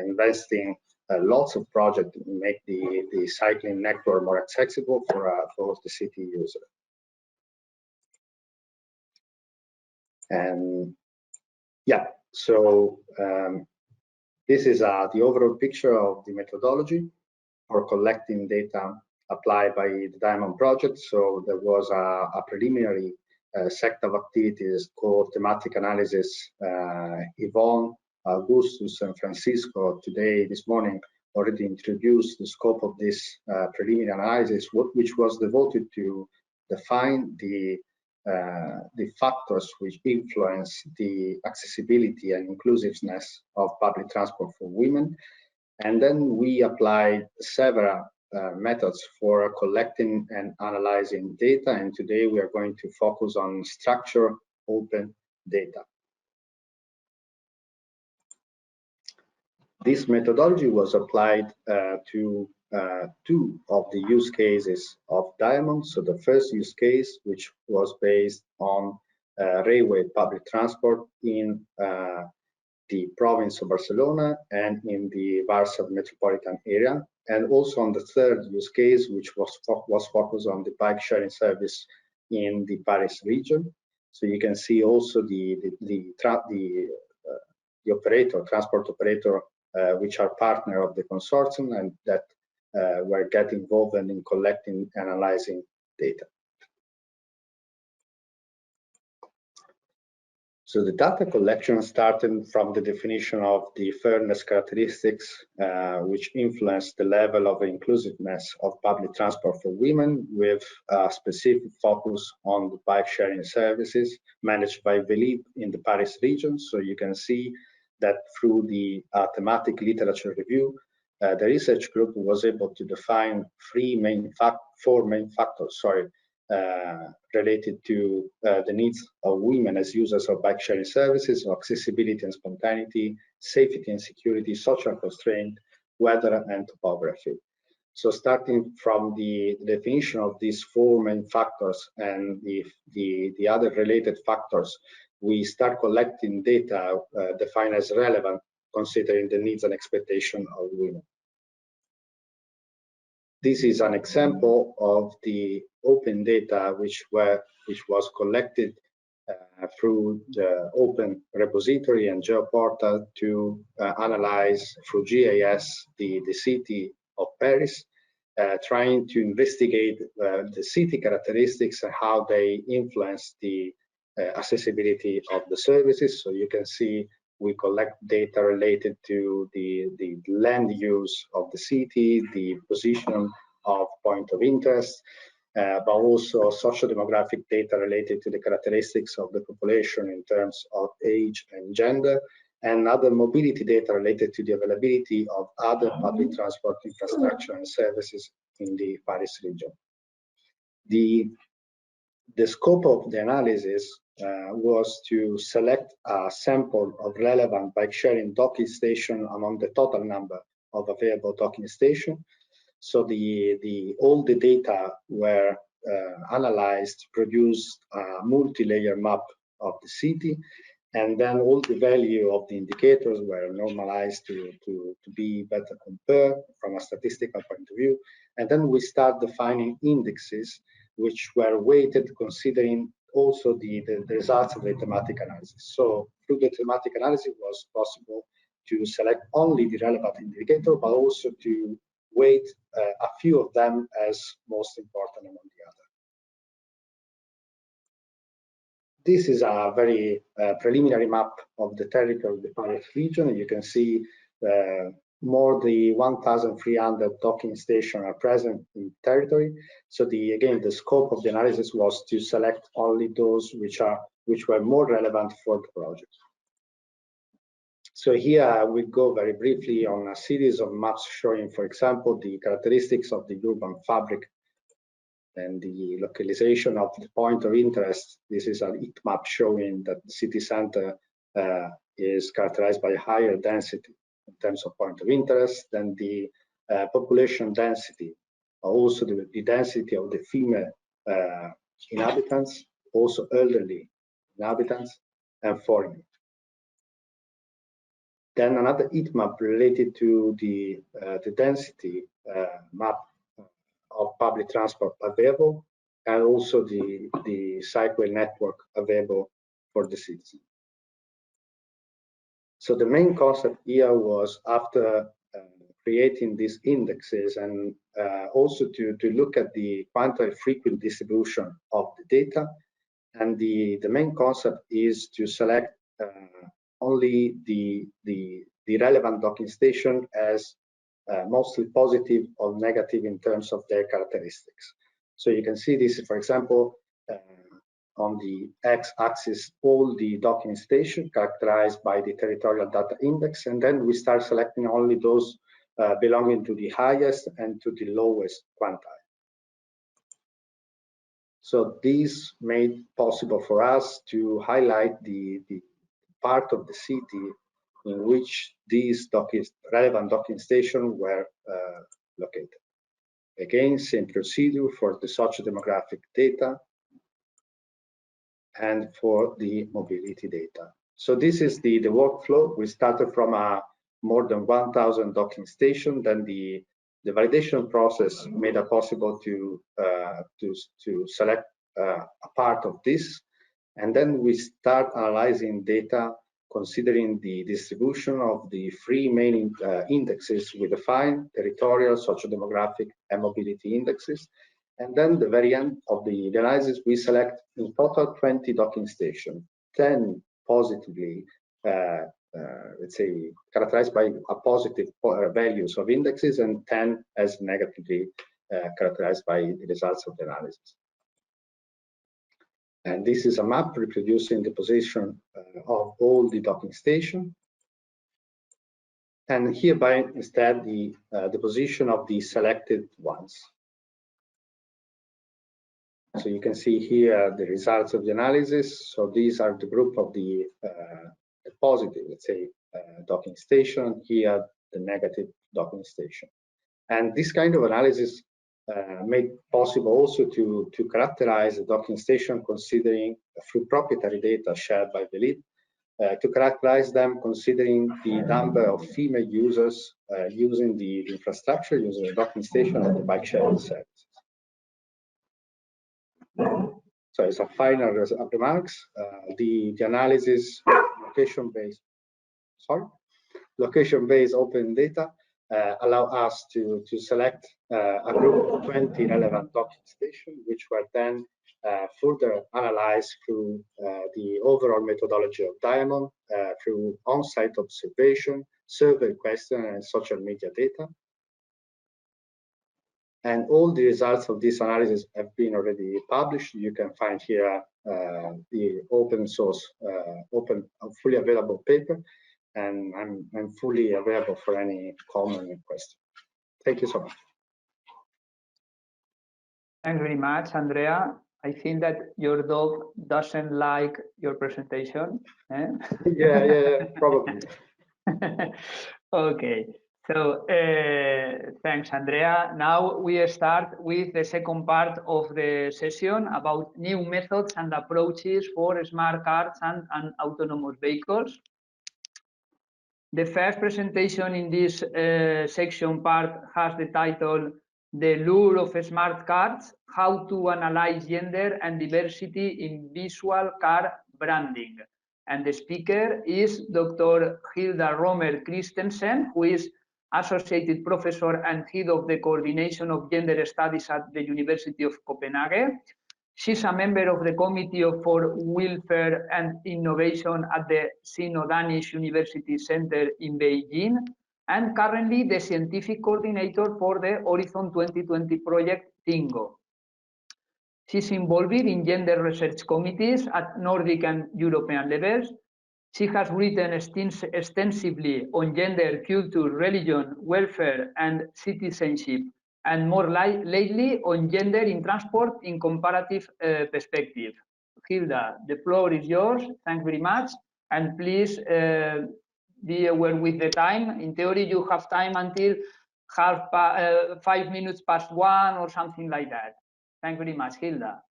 investing lots of projects to make the cycling network more accessible for the city user. And yeah, so this is the overall picture of the methodology for collecting data applied by the DIAMOND project. So there was a preliminary set of activities called thematic analysis. Yvonne, Augustus, and Francisco this morning already introduced the scope of this preliminary analysis, which was devoted to define the factors which influence the accessibility and inclusiveness of public transport for women. And then we applied several methods for collecting and analyzing data. And today we are going to focus on structured open data. This methodology was applied to two of the use cases of DIAMOND. So the first use case, which was based on railway public transport in the province of Barcelona and in the Warsaw metropolitan area, and also on the third use case, which was focused on the bike sharing service in the Paris region. So you can see also the transport operator, which are partner of the consortium, and that were getting involved in collecting and analyzing data. So the data collection started from the definition of the fairness characteristics, which influence the level of inclusiveness of public transport for women, with a specific focus on the bike sharing services managed by Velib in the Paris region. So you can see that through the thematic literature review, the research group was able to define four main factors, related to the needs of women as users of bike sharing services: accessibility and spontaneity, safety and security, social constraint, weather, and topography. So starting from the definition of these four main factors and the other related factors, we start collecting data defined as relevant, considering the needs and expectations of women. This is an example of the open data which was collected through the open repository and geoportal to analyze through GIS the city of Paris, trying to investigate the city characteristics and how they influence the accessibility of the services. So you can see we collect data related to the land use of the city, the position of point of interest, but also socio-demographic data related to the characteristics of the population in terms of age and gender, and other mobility data related to the availability of other public transport infrastructure and services in the Paris region. The scope of the analysis was to select a sample of relevant bike sharing docking station among the total number of available docking stations. So all the data were analyzed, produced a multi-layer map of the city, and then all the value of the indicators were normalized to be better compared from a statistical point of view. And then we start defining indexes which were weighted considering also the results of the thematic analysis. So through the thematic analysis, it was possible to select only the relevant indicator, but also to weight a few of them as most important among the others. This is a very preliminary map of the territory of the Paris region. You can see more than 1,300 docking stations are present in territory. So again, the scope of the analysis was to select only those which were more relevant for the project. So here we go very briefly on a series of maps showing, for example, the characteristics of the urban fabric and the localization of the point of interest. This is a heat map showing that the city center is characterized by higher density in terms of point of interest than the population density, also the density of the female inhabitants, also elderly inhabitants, and foreign. Then another heat map related to the density map of public transport available, and also the cycle network available for the citizen. So the main concept here was, after creating these indexes and also to look at the quantitative frequent distribution of the data, and the main concept is to select only the relevant docking station as mostly positive or negative in terms of their characteristics. So you can see this, for example, on the x-axis, all the docking stations characterized by the territorial data index, and then we start selecting only those belonging to the highest and to the lowest quantile. So this made possible for us to highlight the part of the city in which these relevant docking stations were located. Again, same procedure for the socio-demographic data and for the mobility data. So this is the workflow. We started from more than 1,000 docking stations. Then the validation process made it possible to select a part of this. And then we start analyzing data considering the distribution of the three main indexes we define: territorial, socio-demographic, and mobility indexes. And then the very end of the analysis, we select in total 20 docking stations, 10 positively, let's say, characterized by a positive values of indexes, and 10 as negatively characterized by the results of the analysis. And this is a map reproducing the position of all the docking stations. And hereby, instead, the position of the selected ones. So you can see here the results of the analysis. So these are the group of the positive, let's say, docking station. Here, the negative docking station. And this kind of analysis made possible also to characterize the docking station considering through proprietary data shared by the lead, to characterize them considering the number of female users using the infrastructure, using the docking station and the bike sharing services. So as a final remarks, the analysis location-based open data allow us to select a group of 20 relevant docking stations, which were then further analyzed through the overall methodology of DIAMOND, through on-site observation, survey question, and social media data. And all the results of this analysis have been already published. You can find here the open source, fully available paper, and I'm fully available for any comment and question. Thank you so much. Thanks very much, Andrea. I think that your dog doesn't like your presentation. Eh? Yeah, probably. Okay, so thanks, Andrea. Now we start with the second part of the session about new methods and approaches for smart cards and autonomous vehicles. The first presentation in this section part has the title "The Lure of Smart Cards: How to Analyze Gender and Diversity in Visual Card Branding." And the speaker is Dr. Hilda Romer Christensen, who is Associated Professor and Head of the Coordination of Gender Studies at the University of Copenhagen. She's a member of the Committee for Welfare and Innovation at the Sino-Danish University Center in Beijing, and currently the scientific coordinator for the Horizon 2020 project TInnGO. She's involved in gender research committees at Nordic and European levels. She has written extensively on gender, culture, religion, welfare, and citizenship, and more lately on gender in transport in comparative perspective. Hilda, the floor is yours. Thanks very much. And please be aware with the time. In theory, you have time until 5 minutes past 1 or something like that. Thanks very much, Hilda.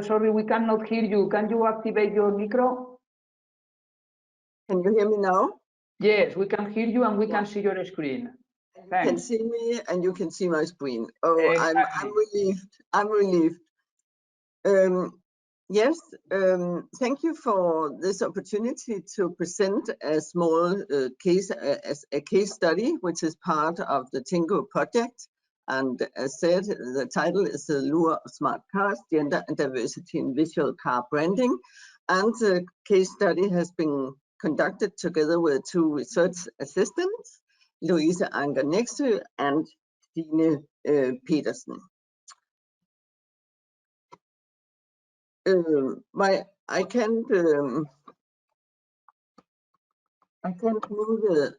Sorry, we cannot hear you. Can you activate your micro? Can you hear me now? Yes, we can hear you and we can see your screen. You Thanks. can see me and you can see my screen. Oh, Exactly. I'm relieved. I'm relieved. Yes, thank you for this opportunity to present a small case study, which is part of the TInnGO project. And as said, the title is "The Lure of Smart Cars: Gender and Diversity in Visual Car Branding." And the case study has been conducted together with two research assistants, Louise Anker Nexø and Stine Petersen. I can't move the.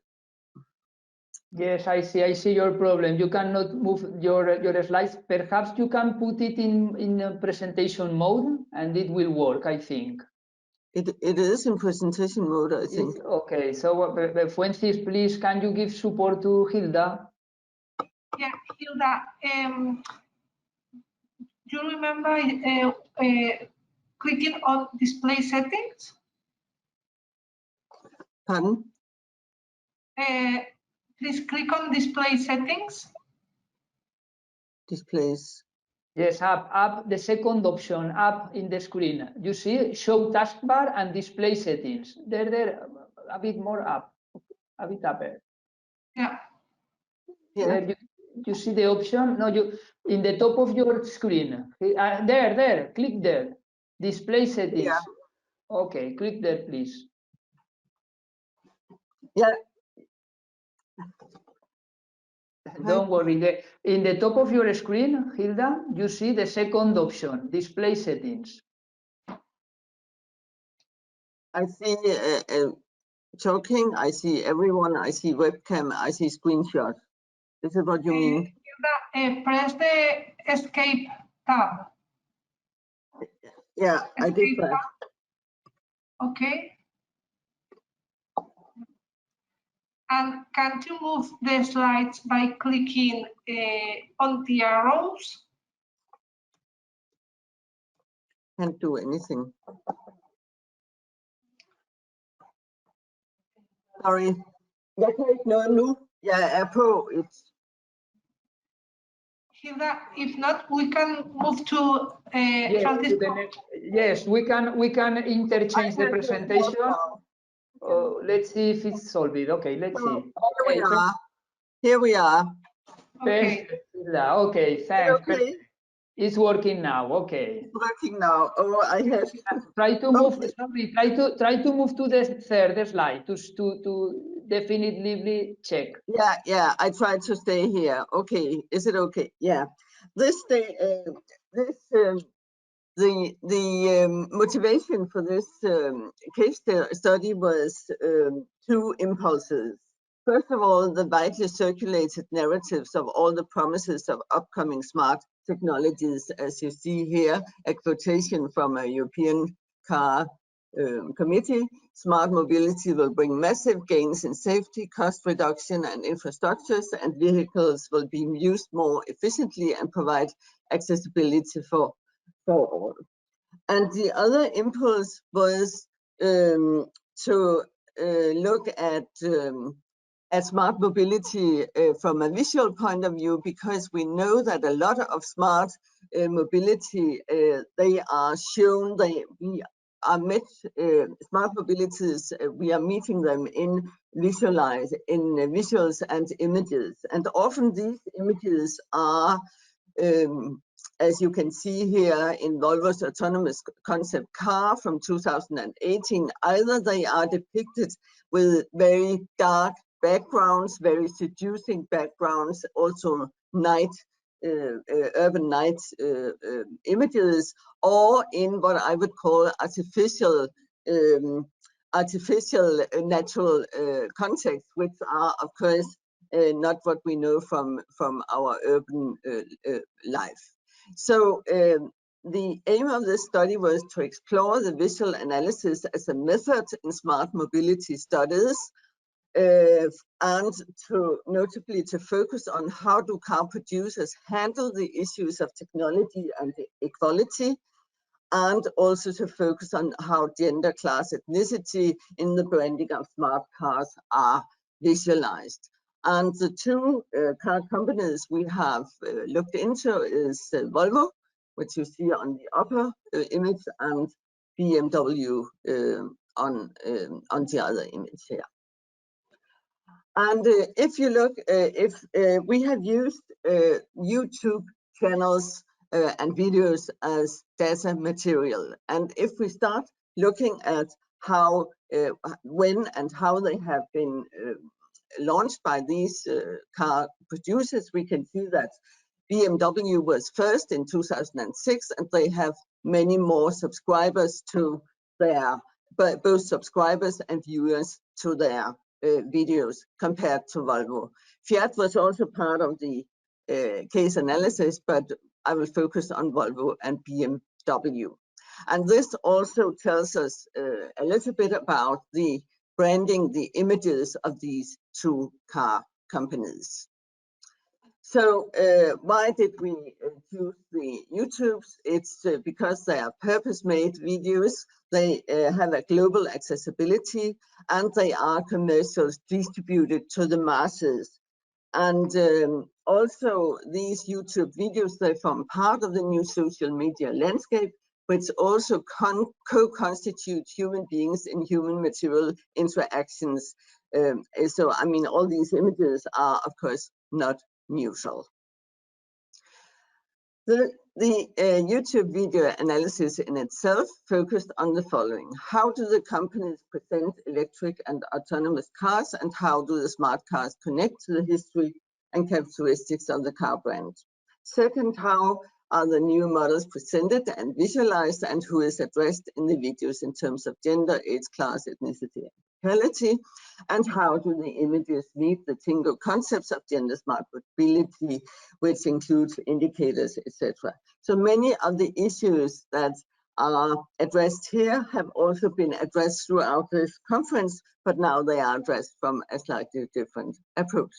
Yes, I see your problem. You cannot move your slides. Perhaps you can put it in a presentation mode and it will work, I think. It is in presentation mode, I think. Okay, so Fuentes, please, can you give support to Hilda? Yeah, Hilda, you remember clicking on display settings? Pardon? Please click on display settings. Displays. Yes, up, the second option, up in the screen. You see, show taskbar and display settings. There, a bit more up, a bit upper. Yeah. Yeah. You see the option? No, you in the top of your screen. There, click there. Display settings. Yeah. Okay, click there, please. Yeah. Don't worry. In the top of your screen, Hilda, you see the second option, display settings. I see talking, I see everyone, I see webcam, I see screenshot. This is what you mean? Hilda, press the escape tab. Yeah, I did that. Okay. And can you move the slides by clicking on the arrows? Can't do anything. Sorry. Jeg kan ikke noget nu. Jeg er på et. Hilda, if not, we can move to yes, we can interchange the presentation. Let's see if it's solved. Okay, let's see. Here we are. Okay. Okay, thanks. Okay. It's working now. Okay. It's working now. Oh, I have. Try to move. Sorry. Try to move to the third slide to definitively check. Yeah. I tried to stay here. Okay. Is it okay? Yeah. The motivation for this case study was two impulses. First of all, the widely circulated narratives of all the promises of upcoming smart technologies, as you see here, a quotation from a European car committee. Smart mobility will bring massive gains in safety, cost reduction, and infrastructures, and vehicles will be used more efficiently and provide accessibility for all. And the other impulse was to look at smart mobility from a visual point of view, because we know that a lot of smart mobility, they are shown, we are met, smart mobilities, we are meeting them in visuals and images. And often these images are, as you can see here in Volvo's autonomous concept car from 2018, either they are depicted with very dark backgrounds, very seducing backgrounds, also urban night images, or in what I would call artificial natural contexts, which are of course not what we know from our urban life. So the aim of this study was to explore the visual analysis as a method in smart mobility studies, and notably to focus on how do car producers handle the issues of technology and equality, and also to focus on how gender, class, ethnicity in the branding of smart cars are visualized. And the two car companies we have looked into is Volvo, which you see on the upper image, and BMW on the other image here. And if you look, we have used YouTube channels and videos as data material, and if we start looking at how, when and how they have been launched by these car producers, we can see that BMW was first in 2006, and they have many more subscribers to their, both subscribers and viewers to their videos compared to Volvo. Fiat was also part of the case analysis, but I will focus on Volvo and BMW. And this also tells us a little bit about the branding, the images of these two car companies. So why did we choose the YouTubes? It's because they are purpose-made videos, they have a global accessibility, and they are commercials distributed to the masses. And also these YouTube videos, they form part of the new social media landscape, which also co-constitute human beings in human material interactions. So, I mean, all these images are, of course, not neutral. The YouTube video analysis in itself focused on the following: how do the companies present electric and autonomous cars, and how do the smart cars connect to the history and characteristics of the car brand? Second, how are the new models presented and visualized, and who is addressed in the videos in terms of gender, age, class, ethnicity, and locality? And how do the images meet the TInnGO concepts of gender smart mobility, which includes indicators, etc.? So many of the issues that are addressed here have also been addressed throughout this conference, but now they are addressed from a slightly different approach.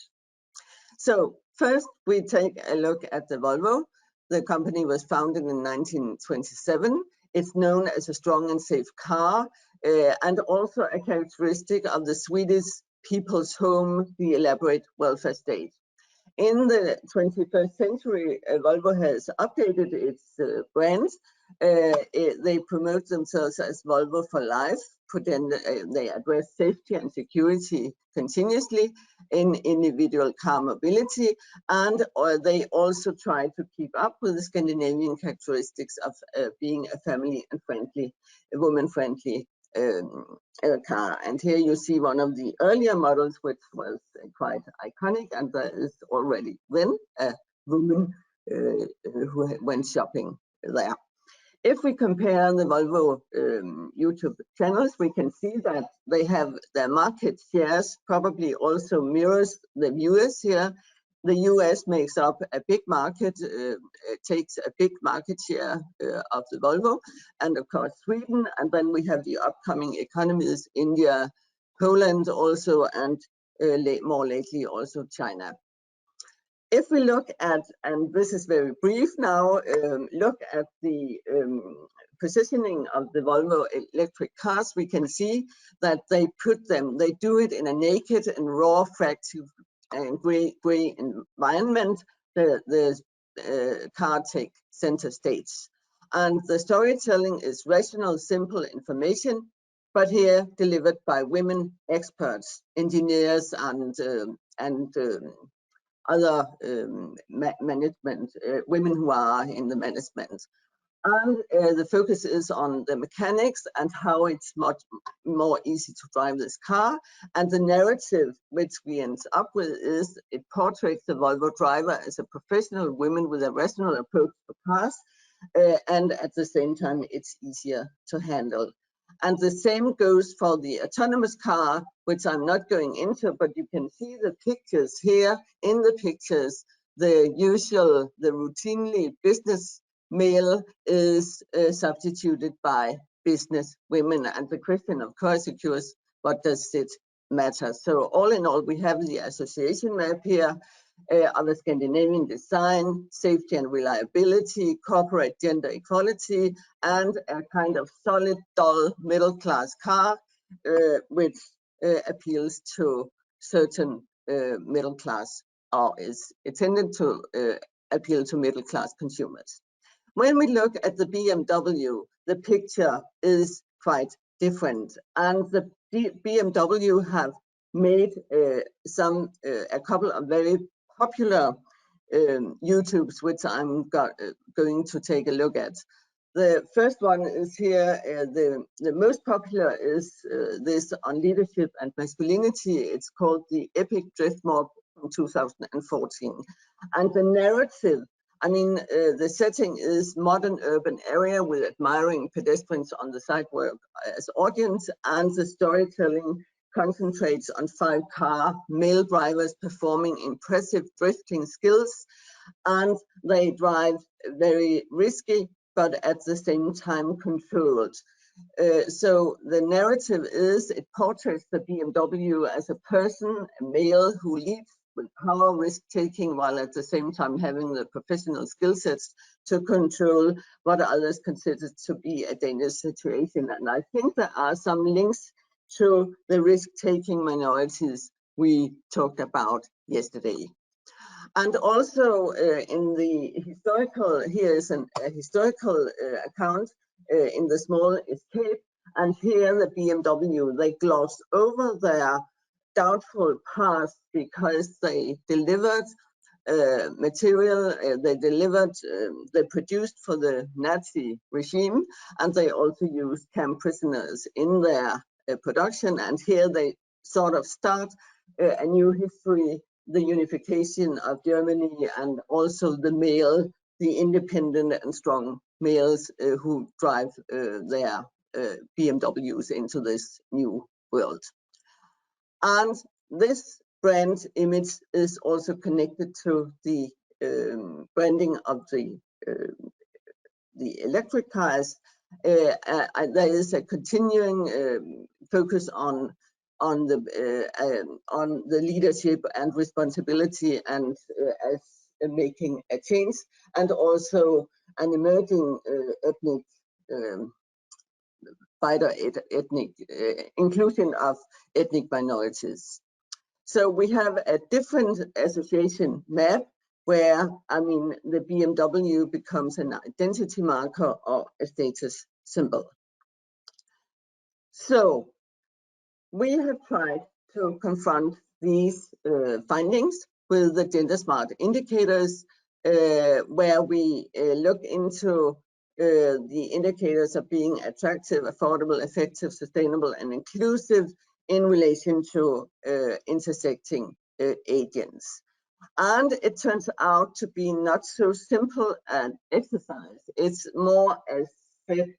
So first, we take a look at the Volvo. The company was founded in 1927. It's known as a strong and safe car, and also a characteristic of the Swedish people's home, the elaborate welfare state. In the 21st century, Volvo has updated its brands. They promote themselves as Volvo for life. They address safety and security continuously in individual car mobility, and they also try to keep up with the Scandinavian characteristics of being a family and friendly, woman-friendly car. And here you see one of the earlier models, which was quite iconic, and there is already then a woman who went shopping there. If we compare the Volvo YouTube channels, we can see that they have their market shares probably also mirrors the viewers here. The US makes up a big market, takes a big market share of the Volvo, and of course Sweden, and then we have the upcoming economies, India, Poland also, and more lately also China. If we look at, and this is very brief now, look at the positioning of the Volvo electric cars, we can see that they do it in a naked and raw fractive and gray environment. The car takes center stage. And the storytelling is rational, simple information, but here delivered by women experts, engineers, and other management, women who are in the management. And the focus is on the mechanics and how it's much more easy to drive this car. And the narrative which we end up with is it portrays the Volvo driver as a professional woman with a rational approach to cars. And at the same time, it's easier to handle. And the same goes for the autonomous car, which I'm not going into, but you can see the pictures here. In the pictures, the routinely business male is substituted by business women. And the question, of course, occurs, what does it matter? So all in all, we have the association map here of a Scandinavian design, safety and reliability, corporate gender equality, and a kind of solid, dull, middle-class car, which appeals to certain middle class, or is intended to appeal to middle-class consumers. When we look at the BMW, the picture is quite different, and the BMW have made a couple of very popular YouTubes, which I'm going to take a look at. The first one is here. The most popular is this on leadership and masculinity. It's called the Epic Drift Mob from 2014, and the narrative, I mean, the setting is modern urban area with admiring pedestrians on the sidewalk as audience, and the storytelling concentrates on 5 male drivers performing impressive drifting skills, and they drive very risky, but at the same time controlled. So the narrative is, it portrays the BMW as a person, a male who leads with power, risk-taking, while at the same time having the professional skill sets to control what others consider to be a dangerous situation. And I think there are some links to the risk-taking minorities we talked about yesterday. And also in the historical, here is a historical account in the small escape. And here the BMW, they glossed over their doubtful past because they delivered material, they produced for the Nazi regime, and they also used camp prisoners in their production. And here they sort of start a new history, the unification of Germany, and also the independent and strong males who drive their BMWs into this new world. And this brand image is also connected to the branding of the electric cars. There is a continuing focus on the leadership and responsibility, and as making a change, and also an emerging ethnic inclusion of ethnic minorities. So we have a different association map where, I mean, the BMW becomes an identity marker or a status symbol. So we have tried to confront these findings with the gender smart indicators, where we look into the indicators of being attractive, affordable, effective, sustainable, and inclusive in relation to intersecting agents. And it turns out to be not so simple an exercise. It's more as said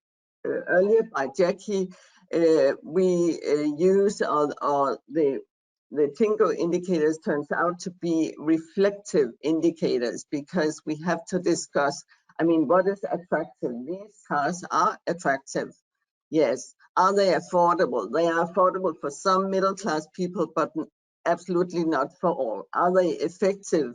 earlier by Jackie, we use the TInnGO indicators turns out to be reflective indicators, because we have to discuss, I mean, what is attractive? These cars are attractive. Yes. Are they affordable? They are affordable for some middle-class people, but absolutely not for all. Are they effective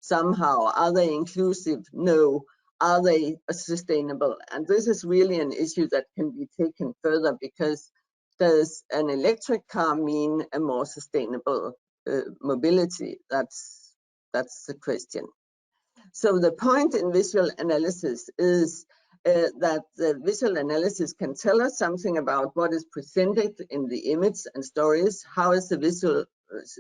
somehow? Are they inclusive? No. Are they sustainable? And this is really an issue that can be taken further, because does an electric car mean a more sustainable mobility? That's the question. So the point in visual analysis is that the visual analysis can tell us something about what is presented in the image and stories, how is the visual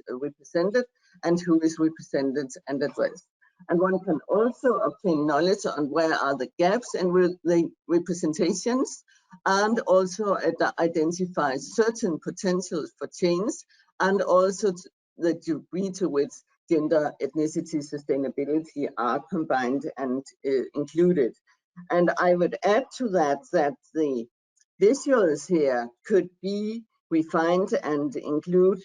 represented, and who is represented and addressed. And one can also obtain knowledge on where are the gaps in the representations, and also identify certain potentials for change, and also the degree to which gender, ethnicity, sustainability are combined and included. And I would add to that that the visuals here could be refined and include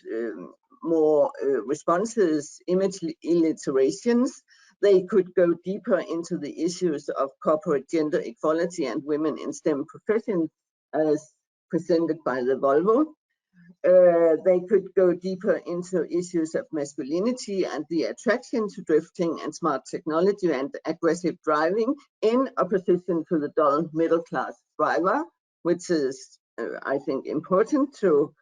more responses, image illustrations. They could go deeper into the issues of corporate gender equality and women in STEM professions as presented by the Volvo. They could go deeper into issues of masculinity and the attraction to drifting and smart technology and aggressive driving, in opposition to the dull middle-class driver, which is, I think, important to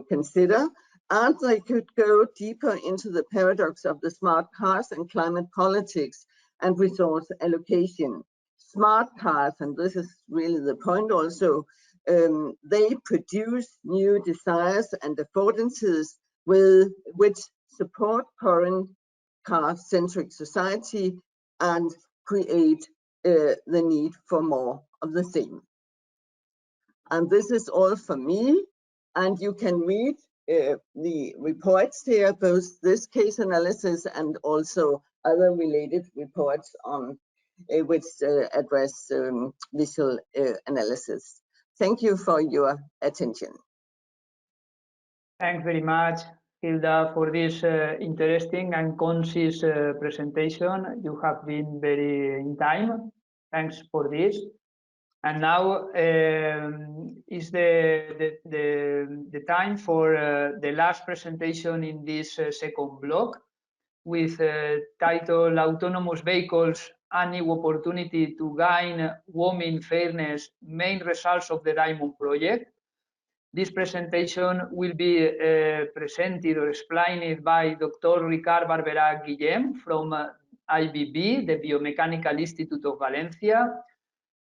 consider. And they could go deeper into the paradox of the smart cars and climate politics and resource allocation. Smart cars, and this is really the point also, they produce new desires and affordances which support current car-centric society and create the need for more of the same. And this is all for me. And you can read the reports here, both this case analysis and also other related reports on which address visual analysis. Thank you for your attention. Thanks very much, Hilda, for this interesting and concise presentation. You have been very in time. Thanks for this. And now is the time for the last presentation in this second block, with title Autonomous Vehicles, a New Opportunity to Gain Women Fairness, Main Results of the Diamond Project. This presentation will be presented or explained by Dr. Ricard Barberà-Guillem from IBB, the Biomechanical Institute of Valencia.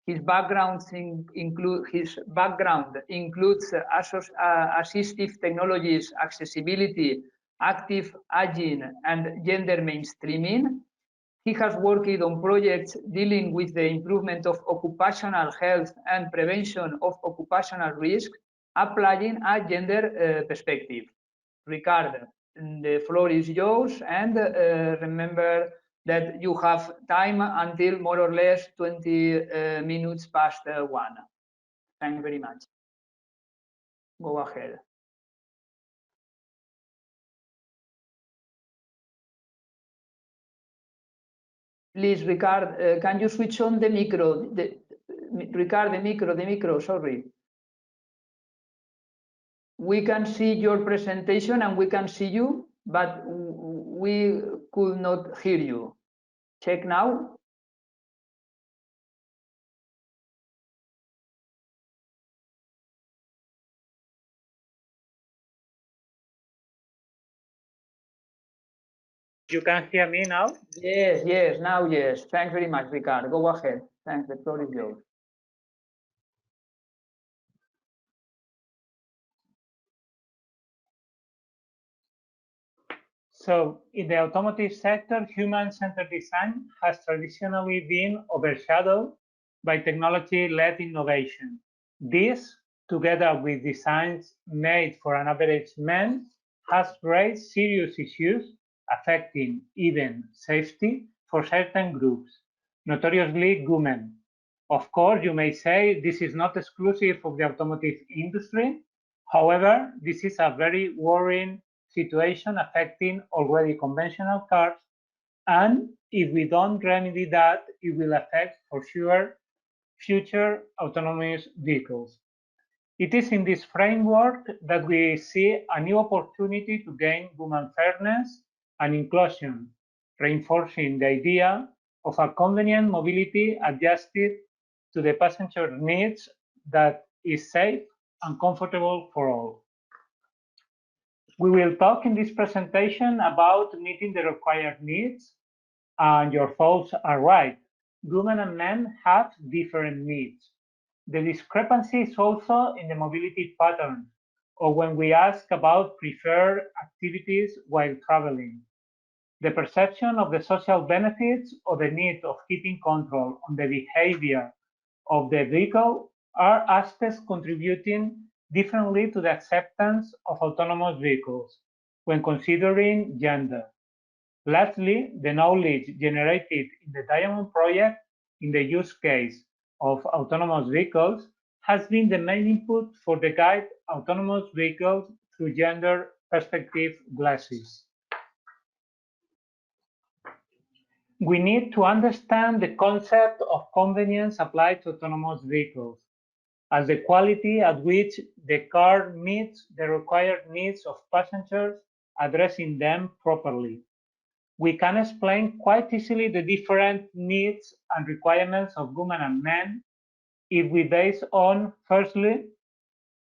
His background includes assistive technologies, accessibility, active aging, and gender mainstreaming. He has worked on projects dealing with the improvement of occupational health and prevention of occupational risk, applying a gender perspective. Ricard, the floor is yours, and remember that you have time until more or less 20 minutes past 1. Thank you very much. Go ahead. Please, Ricard, can you switch on the micro? Ricard, the micro, sorry. We can see your presentation and we can see you, but we could not hear you. Check now. You can hear me now? Yes, yes, now yes. Thanks very much, Ricard. Go ahead. Thanks, the floor is yours. So, in the automotive sector, human-centered design has traditionally been overshadowed by technology-led innovation. This, together with designs made for an average man, has raised serious issues affecting even safety for certain groups, notoriously women. Of course, you may say this is not exclusive of the automotive industry. However, this is a very worrying situation affecting already conventional cars, and if we don't remedy that, it will affect for sure future autonomous vehicles. It is in this framework that we see a new opportunity to gain human fairness and inclusion, reinforcing the idea of a convenient mobility adjusted to the passenger needs that is safe and comfortable for all. We will talk in this presentation about meeting the required needs, and your thoughts are right. Women and men have different needs. The discrepancy is also in the mobility pattern, or when we ask about preferred activities while traveling. The perception of the social benefits or the need of keeping control on the behavior of the vehicle are aspects contributing differently to the acceptance of autonomous vehicles when considering gender. Lastly, the knowledge generated in the DIAMOND project in the use case of autonomous vehicles has been the main input for the guide autonomous vehicles through gender perspective glasses. We need to understand the concept of convenience applied to autonomous vehicles as the quality at which the car meets the required needs of passengers, addressing them properly. We can explain quite easily the different needs and requirements of women and men if we base on, firstly,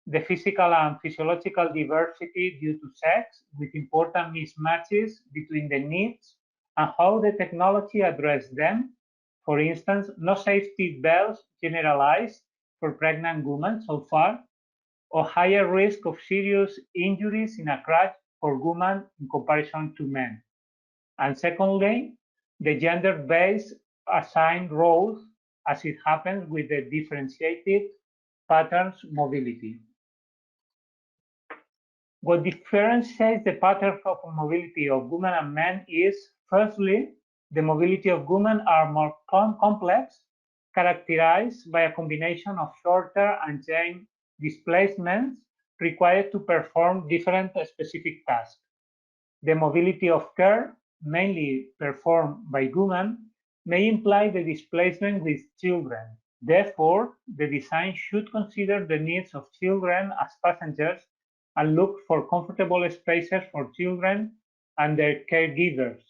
the physical and physiological diversity due to sex, with important mismatches between the needs and how the technology addresses them. For instance, no safety belts generalized for pregnant women so far, or higher risk of serious injuries in a crash for women in comparison to men. And secondly, the gender-based assigned roles, as it happens with the differentiated patterns mobility. What differentiates the patterns of mobility of women and men is, firstly, the mobility of women are more complex, characterized by a combination of shorter and chain displacements required to perform different specific tasks. The mobility of care, mainly performed by women, may imply the displacement with children. Therefore, the design should consider the needs of children as passengers and look for comfortable spaces for children and their caregivers.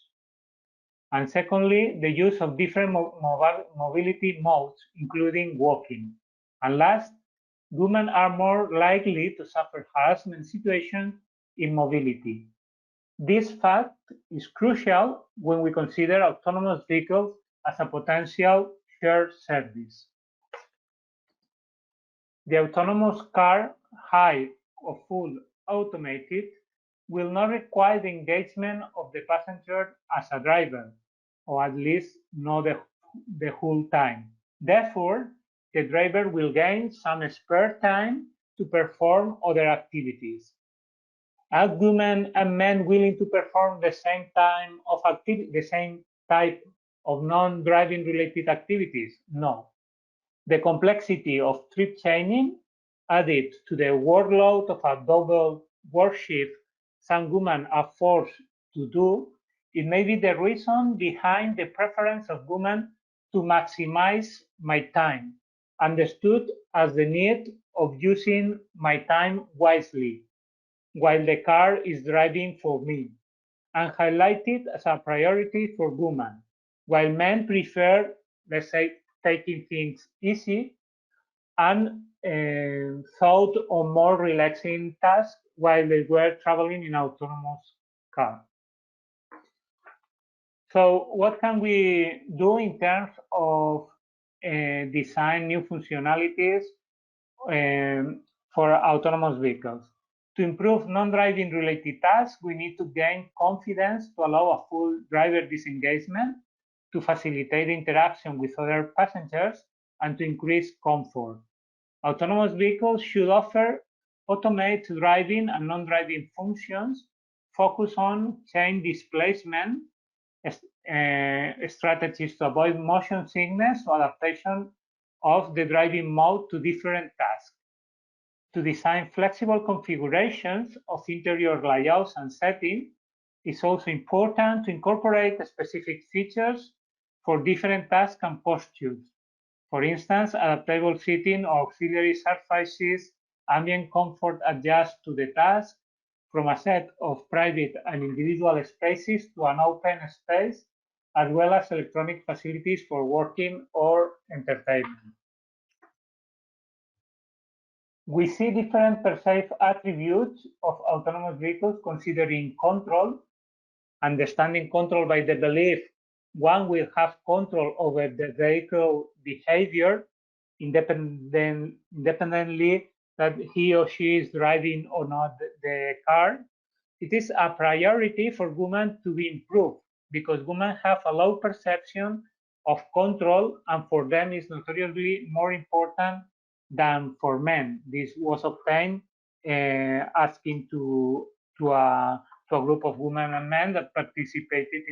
And secondly, the use of different mobility modes, including walking. And last, women are more likely to suffer harassment situations in mobility. This fact is crucial when we consider autonomous vehicles as a potential shared service. The autonomous car, high or full automated, will not require the engagement of the passenger as a driver, or at least not the whole time. Therefore, the driver will gain some spare time to perform other activities. Are women and men willing to perform the same type of non-driving related activities? No. The complexity of trip chaining added to the workload of a double work shift some women are forced to do, it may be the reason behind the preference of women to maximize my time, understood as the need of using my time wisely while the car is driving for me, and highlighted as a priority for women, while men prefer, let's say, taking things easy and thought on more relaxing tasks while they were traveling in autonomous car. So what can we do in terms of design new functionalities for autonomous vehicles? To improve non-driving related tasks, we need to gain confidence to allow a full driver disengagement, to facilitate interaction with other passengers, and to increase comfort. Autonomous vehicles should offer automated driving and non-driving functions, focus on chain displacement, strategies to avoid motion sickness or adaptation of the driving mode to different tasks. To design flexible configurations of interior layouts and settings, it's also important to incorporate specific features for different tasks and postures. For instance, adaptable seating or auxiliary surfaces, ambient comfort adjust to the task, from a set of private and individual spaces to an open space, as well as electronic facilities for working or entertainment. We see different perceived attributes of autonomous vehicles considering control, understanding control by the belief one will have control over the vehicle behavior independently that he or she is driving or not the car. It is a priority for women to be improved because women have a low perception of control, and for them is notoriously more important than for men. This was obtained asking to a group of women and men that participated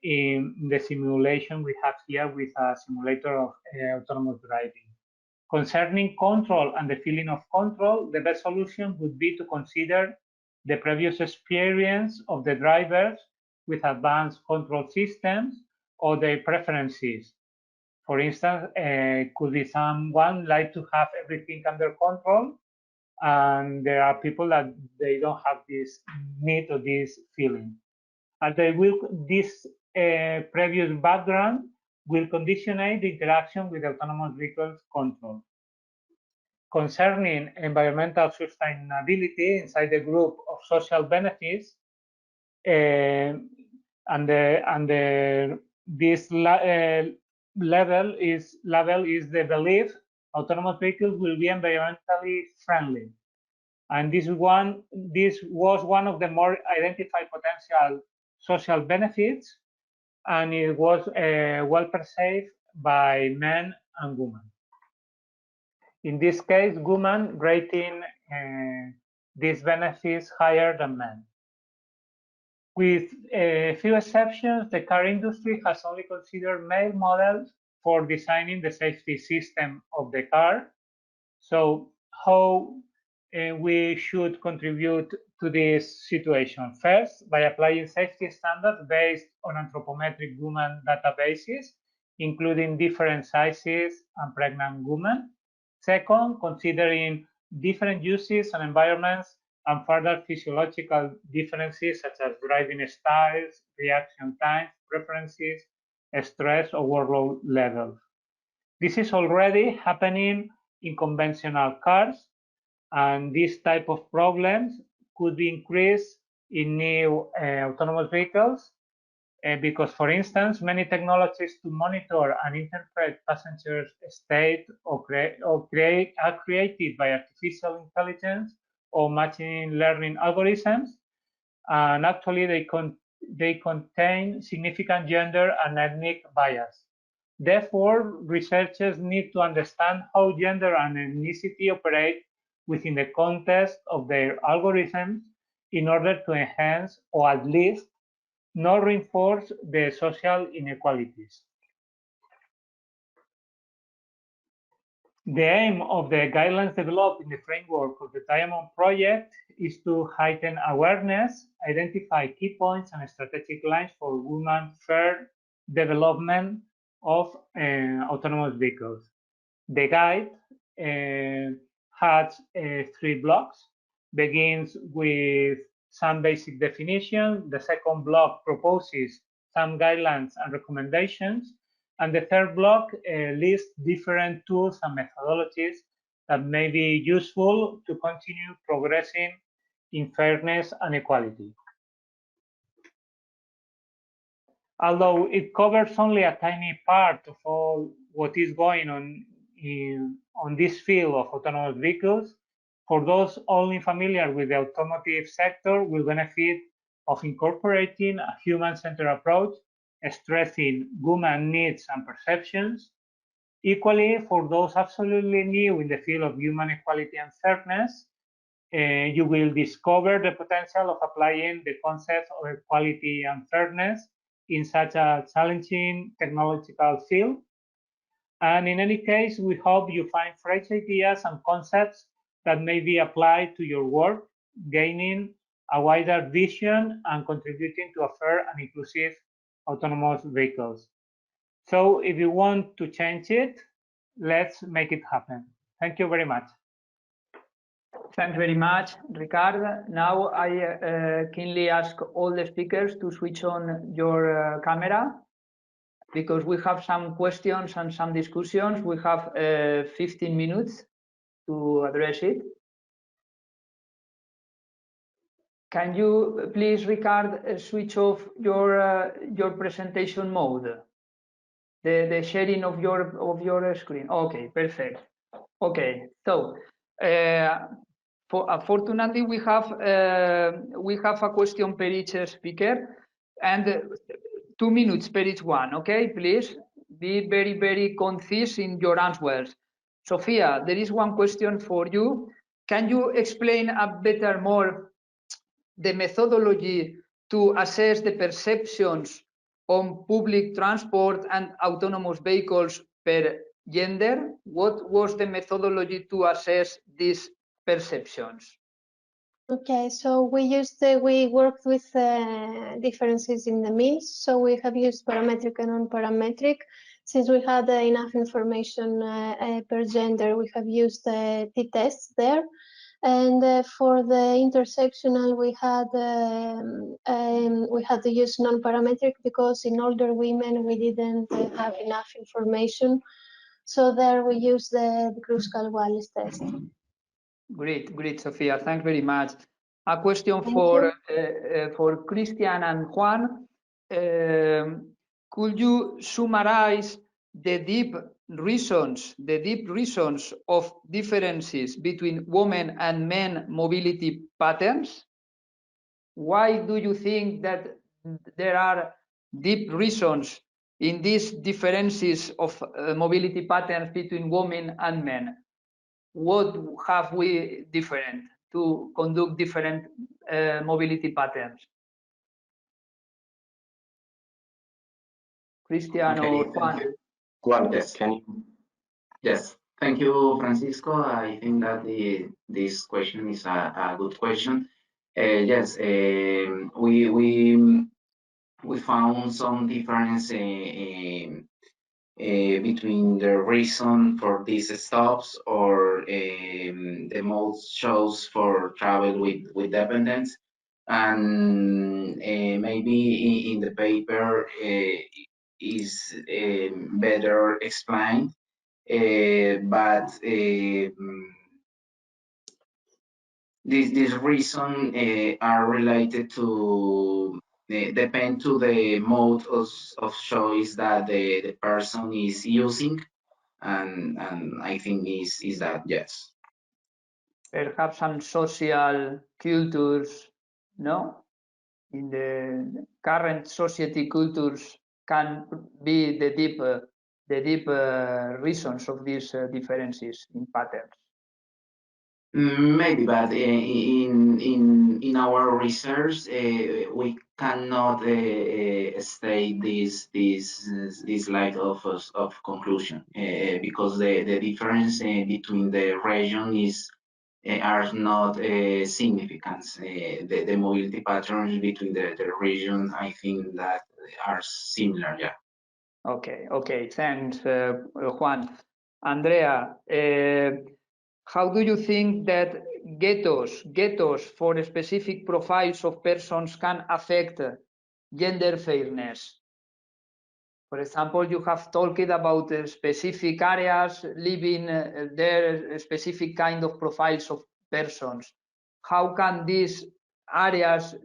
in the simulation we have here with a simulator of autonomous driving. Concerning control and the feeling of control, the best solution would be to consider the previous experience of the drivers with advanced control systems or their preferences. For instance, could be someone like to have everything under control, and there are people that they don't have this need or this feeling. And this previous background will conditionate the interaction with autonomous vehicles control. Concerning environmental sustainability inside the group of social benefits, this level is the belief autonomous vehicles will be environmentally friendly, and this was one of the more identified potential social benefits, and it was well perceived by men and women. In this case, women rating these benefits higher than men. With a few exceptions, the car industry has only considered male models for designing the safety system of the car. So how we should contribute to this situation? First, by applying safety standards based on anthropometric women databases, including different sizes and pregnant women. Second, considering different uses and environments and further physiological differences such as driving styles, reaction times, preferences, stress, or workload levels. This is already happening in conventional cars, and this type of problems could be increased in new autonomous vehicles because, for instance, many technologies to monitor and interpret passengers' state are created by artificial intelligence or machine learning algorithms, and actually they contain significant gender and ethnic bias. Therefore, researchers need to understand how gender and ethnicity operate within the context of their algorithms in order to enhance or at least not reinforce the social inequalities. The aim of the guidelines developed in the framework of the DIAMOND project is to heighten awareness, identify key points and strategic lines for women's fair development of autonomous vehicles. The guide has 3 blocks, begins with some basic definition. The second block proposes some guidelines and recommendations. And the third block lists different tools and methodologies that may be useful to continue progressing in fairness and equality. Although it covers only a tiny part of all what is going on on this field of autonomous vehicles, for those only familiar with the automotive sector will benefit of incorporating a human-centered approach, stressing women needs and perceptions. Equally, for those absolutely new in the field of human equality and fairness, you will discover the potential of applying the concepts of equality and fairness in such a challenging technological field. And in any case, we hope you find fresh ideas and concepts that may be applied to your work, gaining a wider vision and contributing to a fair and inclusive autonomous vehicles. So if you want to change it, let's make it happen. Thank you very much. Thanks very much, Ricard. Now I keenly ask all the speakers to switch on your camera, because we have some questions and some discussions. We have 15 minutes to address it. Can you please, Ricard, switch off your presentation mode, the sharing of your screen? Okay, perfect. Okay, so fortunately we have a question per each speaker, and 2 minutes per each one. Okay, please be very concise in your answers. Sofia, there is one question for you. Can you explain a better more the methodology to assess the perceptions on public transport and autonomous vehicles per gender? What was the methodology to assess these perceptions? Okay, so we worked with differences in the means. So we have used parametric and non-parametric. Since we had enough information per gender, we have used t-tests there. And for the intersectional, we had to use non-parametric because in older women we didn't have enough information. So there we used the Kruskal-Wallis test. Great, Sofia. Thanks very much. A question for Christian and Juan. Could you summarize the deep reasons of differences between women and men mobility patterns? Why do you think that there are deep reasons in these differences of mobility patterns between women and men? What have we different to conduct different mobility patterns? Christian or Juan? Juan, yes, can you? Yes, thank you, Francisco. I think that this question is a good question. Yes, we found some difference between the reason for these stops or the modes chose for travel with dependents, and maybe in the paper is better explained, but these reasons are related to depend to the mode of choice that the person is using, and I think is that, yes. Perhaps some social cultures, no? In the current society, cultures can be the deep reasons of these differences in patterns. Maybe, but in our research, we cannot state this like of conclusion because the difference between the region are not significant. The mobility patterns between the region, I think that are similar. Yeah. Okay. Thanks, Juan. Andrea, how do you think that ghettos for specific profiles of persons can affect gender fairness? For example, you have talked about specific areas living there, specific kind of profiles of persons. How can these areas,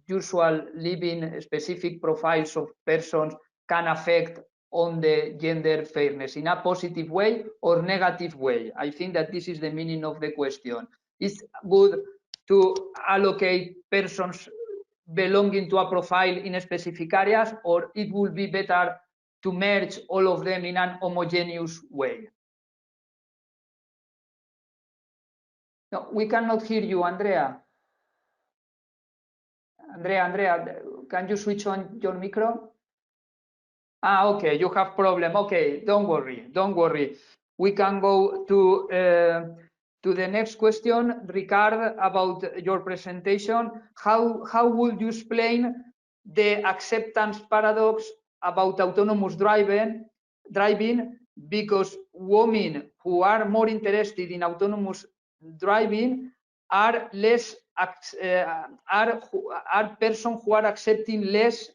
usual living specific profiles of persons, can affect on the gender fairness in a positive way or negative way? I think that this is the meaning of the question. It's good to allocate persons belonging to a profile in specific areas, or it would be better to merge all of them in an homogeneous way? No, we cannot hear you, Andrea. Andrea, can you switch on your micro? Ah, okay, you have problem. Okay, don't worry, don't worry. We can go to the next question, Ricard, about your presentation. How would you explain the acceptance paradox about autonomous driving? Because women who are more interested in autonomous driving are less are persons who are accepting less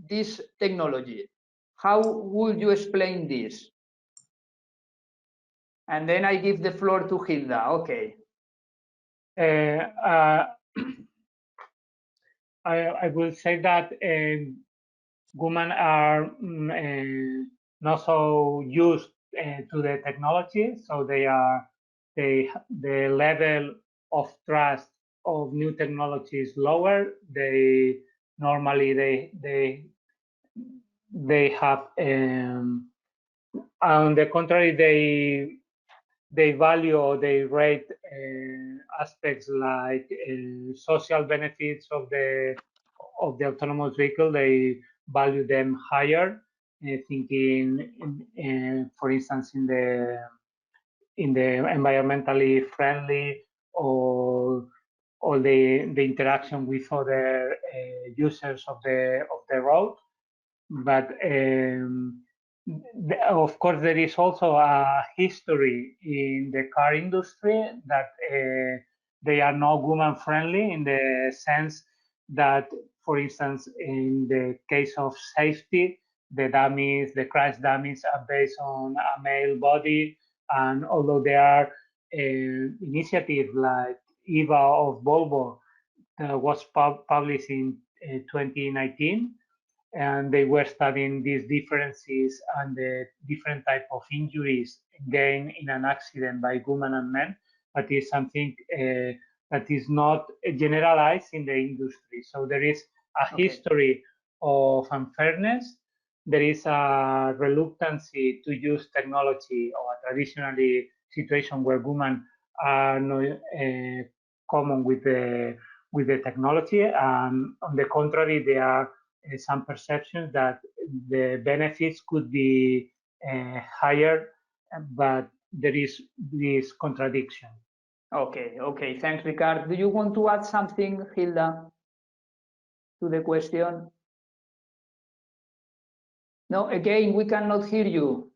this technology. How would you explain this? And then I give the floor to Hilda. Okay. I will say that women are not so used to the technology, so the level of trust of new technology is lower. They normally they have on the contrary they value or they rate aspects like social benefits of the autonomous vehicle. They value them higher, thinking, for instance, in the environmentally friendly or the interaction with other users of the road. But of course, there is also a history in the car industry that they are not woman friendly in the sense that, for instance, in the case of safety, the crash dummies are based on a male body, and although there are initiatives like EVA of Volvo that was published in 2019, and they were studying these differences and the different type of injuries gained in an accident by women and men, but is something that is not generalized in the industry. So there is a history of unfairness. There is a reluctance to use technology, or a traditionally situation where women are not common with the technology, and on the contrary, there are some perceptions that the benefits could be higher, but there is this contradiction. Okay, okay. Thanks, Ricard. Do you want to add something, Hilda, to the question? No, again, we cannot hear you.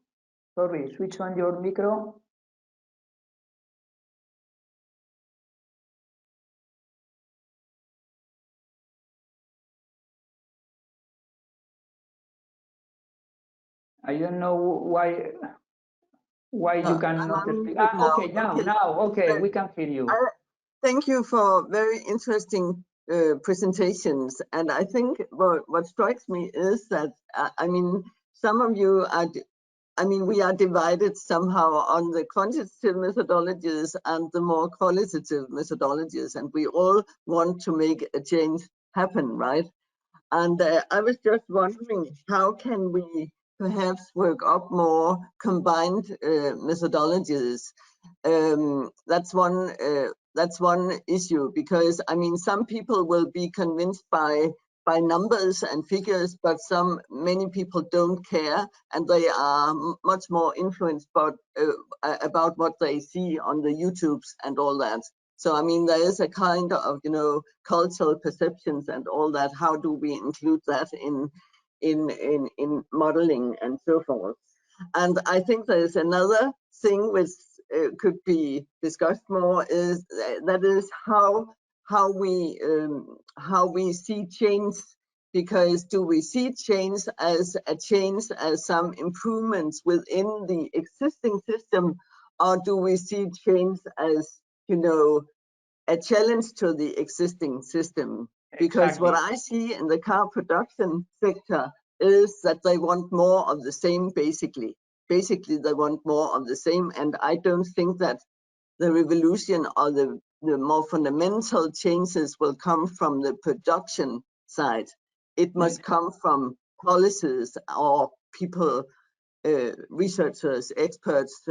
Sorry, switch on your micro. I don't know why you cannot speak. Okay, now, we can hear you. Thank you for very interesting presentations. And I think what strikes me is that, I mean, some of you are, we are divided somehow on the quantitative methodologies and the more qualitative methodologies, and we all want to make a change happen, right? And I was just wondering, how can we perhaps work up more combined methodologies? That's one issue, because I mean, some people will be convinced by numbers and figures, but many people don't care, and they are much more influenced about what they see on the YouTubes and all that. So I mean, there is a kind of, you know, cultural perceptions and all that. How do we include that in modeling and so forth? And I think there is another thing which could be discussed more, is how we see change. Because do we see change as some improvements within the existing system, or do we see change as, you know, a challenge to the existing system? Because Exactly. what I see in the car production sector is that they want more of the same, basically. Basically, they want more of the same, and I don't think that the revolution or the more fundamental changes will come from the production side. It must come from policies or people, researchers, experts,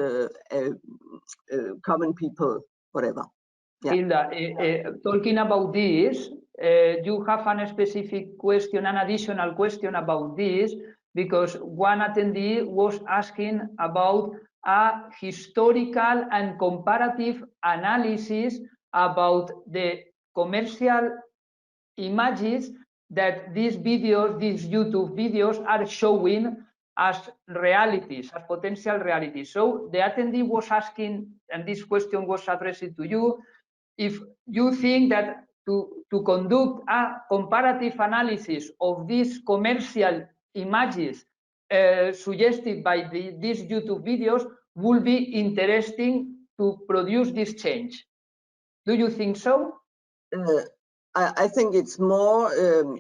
common people, whatever. Yeah. Hilda, talking about this, you have a specific question, an additional question about this, because one attendee was asking about a historical and comparative analysis about the commercial images that these videos, these YouTube videos are showing as realities, as potential realities. So the attendee was asking, and this question was addressed to you, if you think that to conduct a comparative analysis of these commercial images suggested by these YouTube videos would be interesting to produce this change. Do you think so? I think it's more,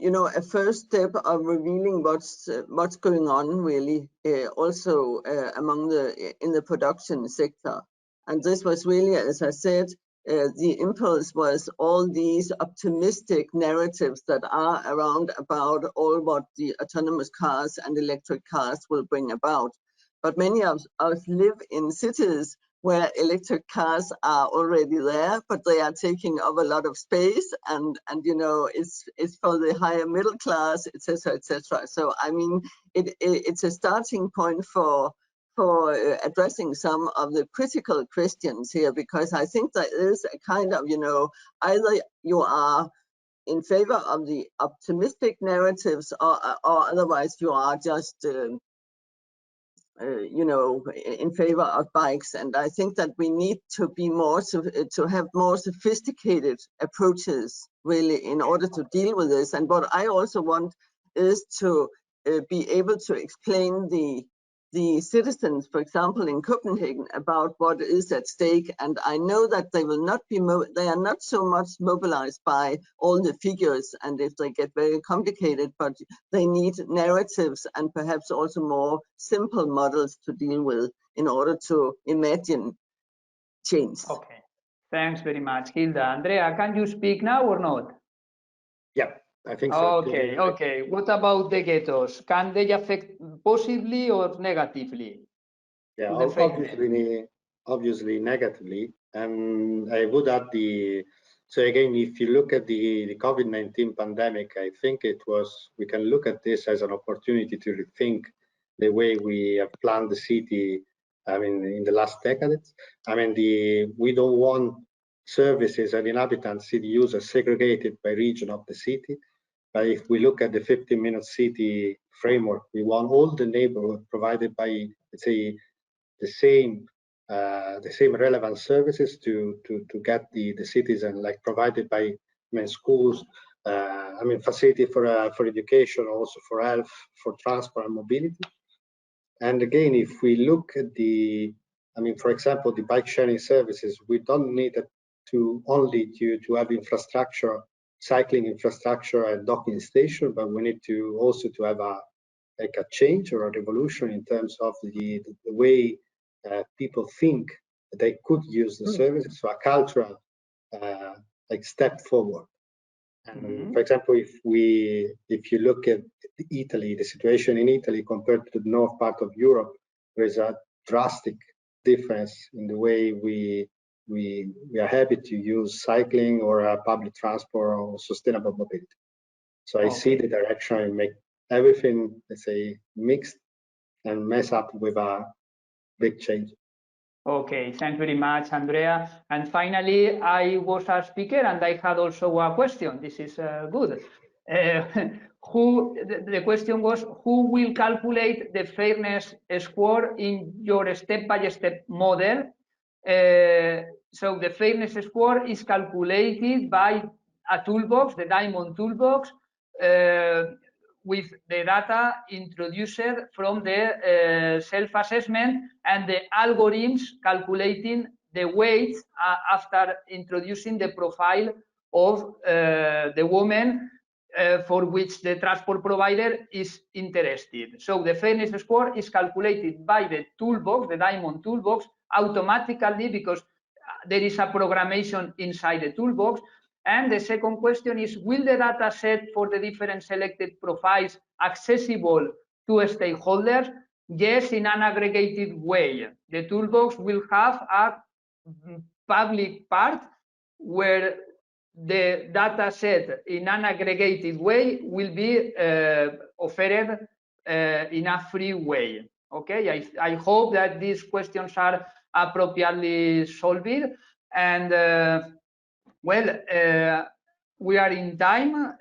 you know, a first step of revealing what's going on really, also among in the production sector. And this was really, as I said, the impulse was all these optimistic narratives that are around about all what the autonomous cars and electric cars will bring about. But many of us live in cities where electric cars are already there, but they are taking up a lot of space, and you know, it's for the higher middle class, etc., etc. So I mean, it's a starting point for addressing some of the critical questions here, because I think there is a kind of, you know, either you are in favor of the optimistic narratives, or otherwise you are just you know, in favor of bikes. And I think that we need to be more to have more sophisticated approaches really in order to deal with this. And what I also want is to be able to explain the citizens, for example, in Copenhagen, about what is at stake. And I know that they will not be, they are not so much mobilized by all the figures, and if they get very complicated, but they need narratives and perhaps also more simple models to deal with in order to imagine change. Okay, thanks very much, Hilda. Andrea, can you speak now or not? Yeah, I think so. Okay, okay. What about the ghettos? Can they affect positively or negatively? Yeah, The obviously negatively. And I would add so again, if you look at the COVID-19 pandemic, I think we can look at this as an opportunity to rethink the way we have planned the city, I mean, in the last decades. I mean, we don't want services and inhabitants, city users segregated by region of the city. But if we look at the 15-minute city framework, we want all the neighborhood provided by, let's say, the same relevant services to get the citizen, like provided by, I mean, schools, I mean, facility for education, also for health, for transport and mobility. And again, if we look at I mean, for example, the bike sharing services, we don't need to have infrastructure, cycling infrastructure and docking station, but we need to also to have a change or a revolution in terms of the way people think they could use the services, so a cultural like step forward. And for example, if you look at Italy, the situation in Italy compared to the north part of Europe, there is a drastic difference in the way we are happy to use cycling or public transport or sustainable mobility. So I see the direction and make everything, let's say, mixed and mess up with a big change. Okay, thanks very much, Andrea. And finally, I was a speaker and I had also a question. This is good. The question was, who will calculate the fairness score in your step-by-step model? So the fairness score is calculated by a toolbox, the DIAMOND toolbox, with the data introduced from the self-assessment and the algorithms calculating the weights after introducing the profile of the woman for which the transport provider is interested. So the fairness score is calculated by the toolbox, the DIAMOND toolbox, automatically, because there is a programmation inside the toolbox. And the second question is, will the data set for the different selected profiles accessible to stakeholders? Yes, in an aggregated way. The toolbox will have a public part where the data set in an aggregated way will be offered in a free way. Okay, I hope that these questions are appropriately solved. And we are in time.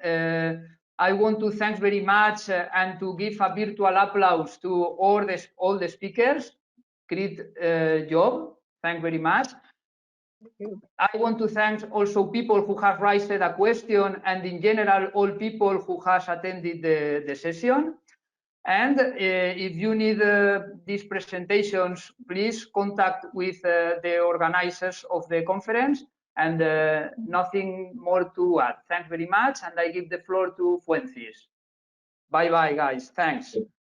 I want to thank very much and to give a virtual applause to all the speakers. Great job. Thank very much. I want to thank also people who have raised a question, and in general all people who has attended the session. And if you need these presentations, please contact with the organizers of the conference. And nothing more to add. Thanks very much, and I give the floor to Fuencis. Bye bye, guys. Thanks.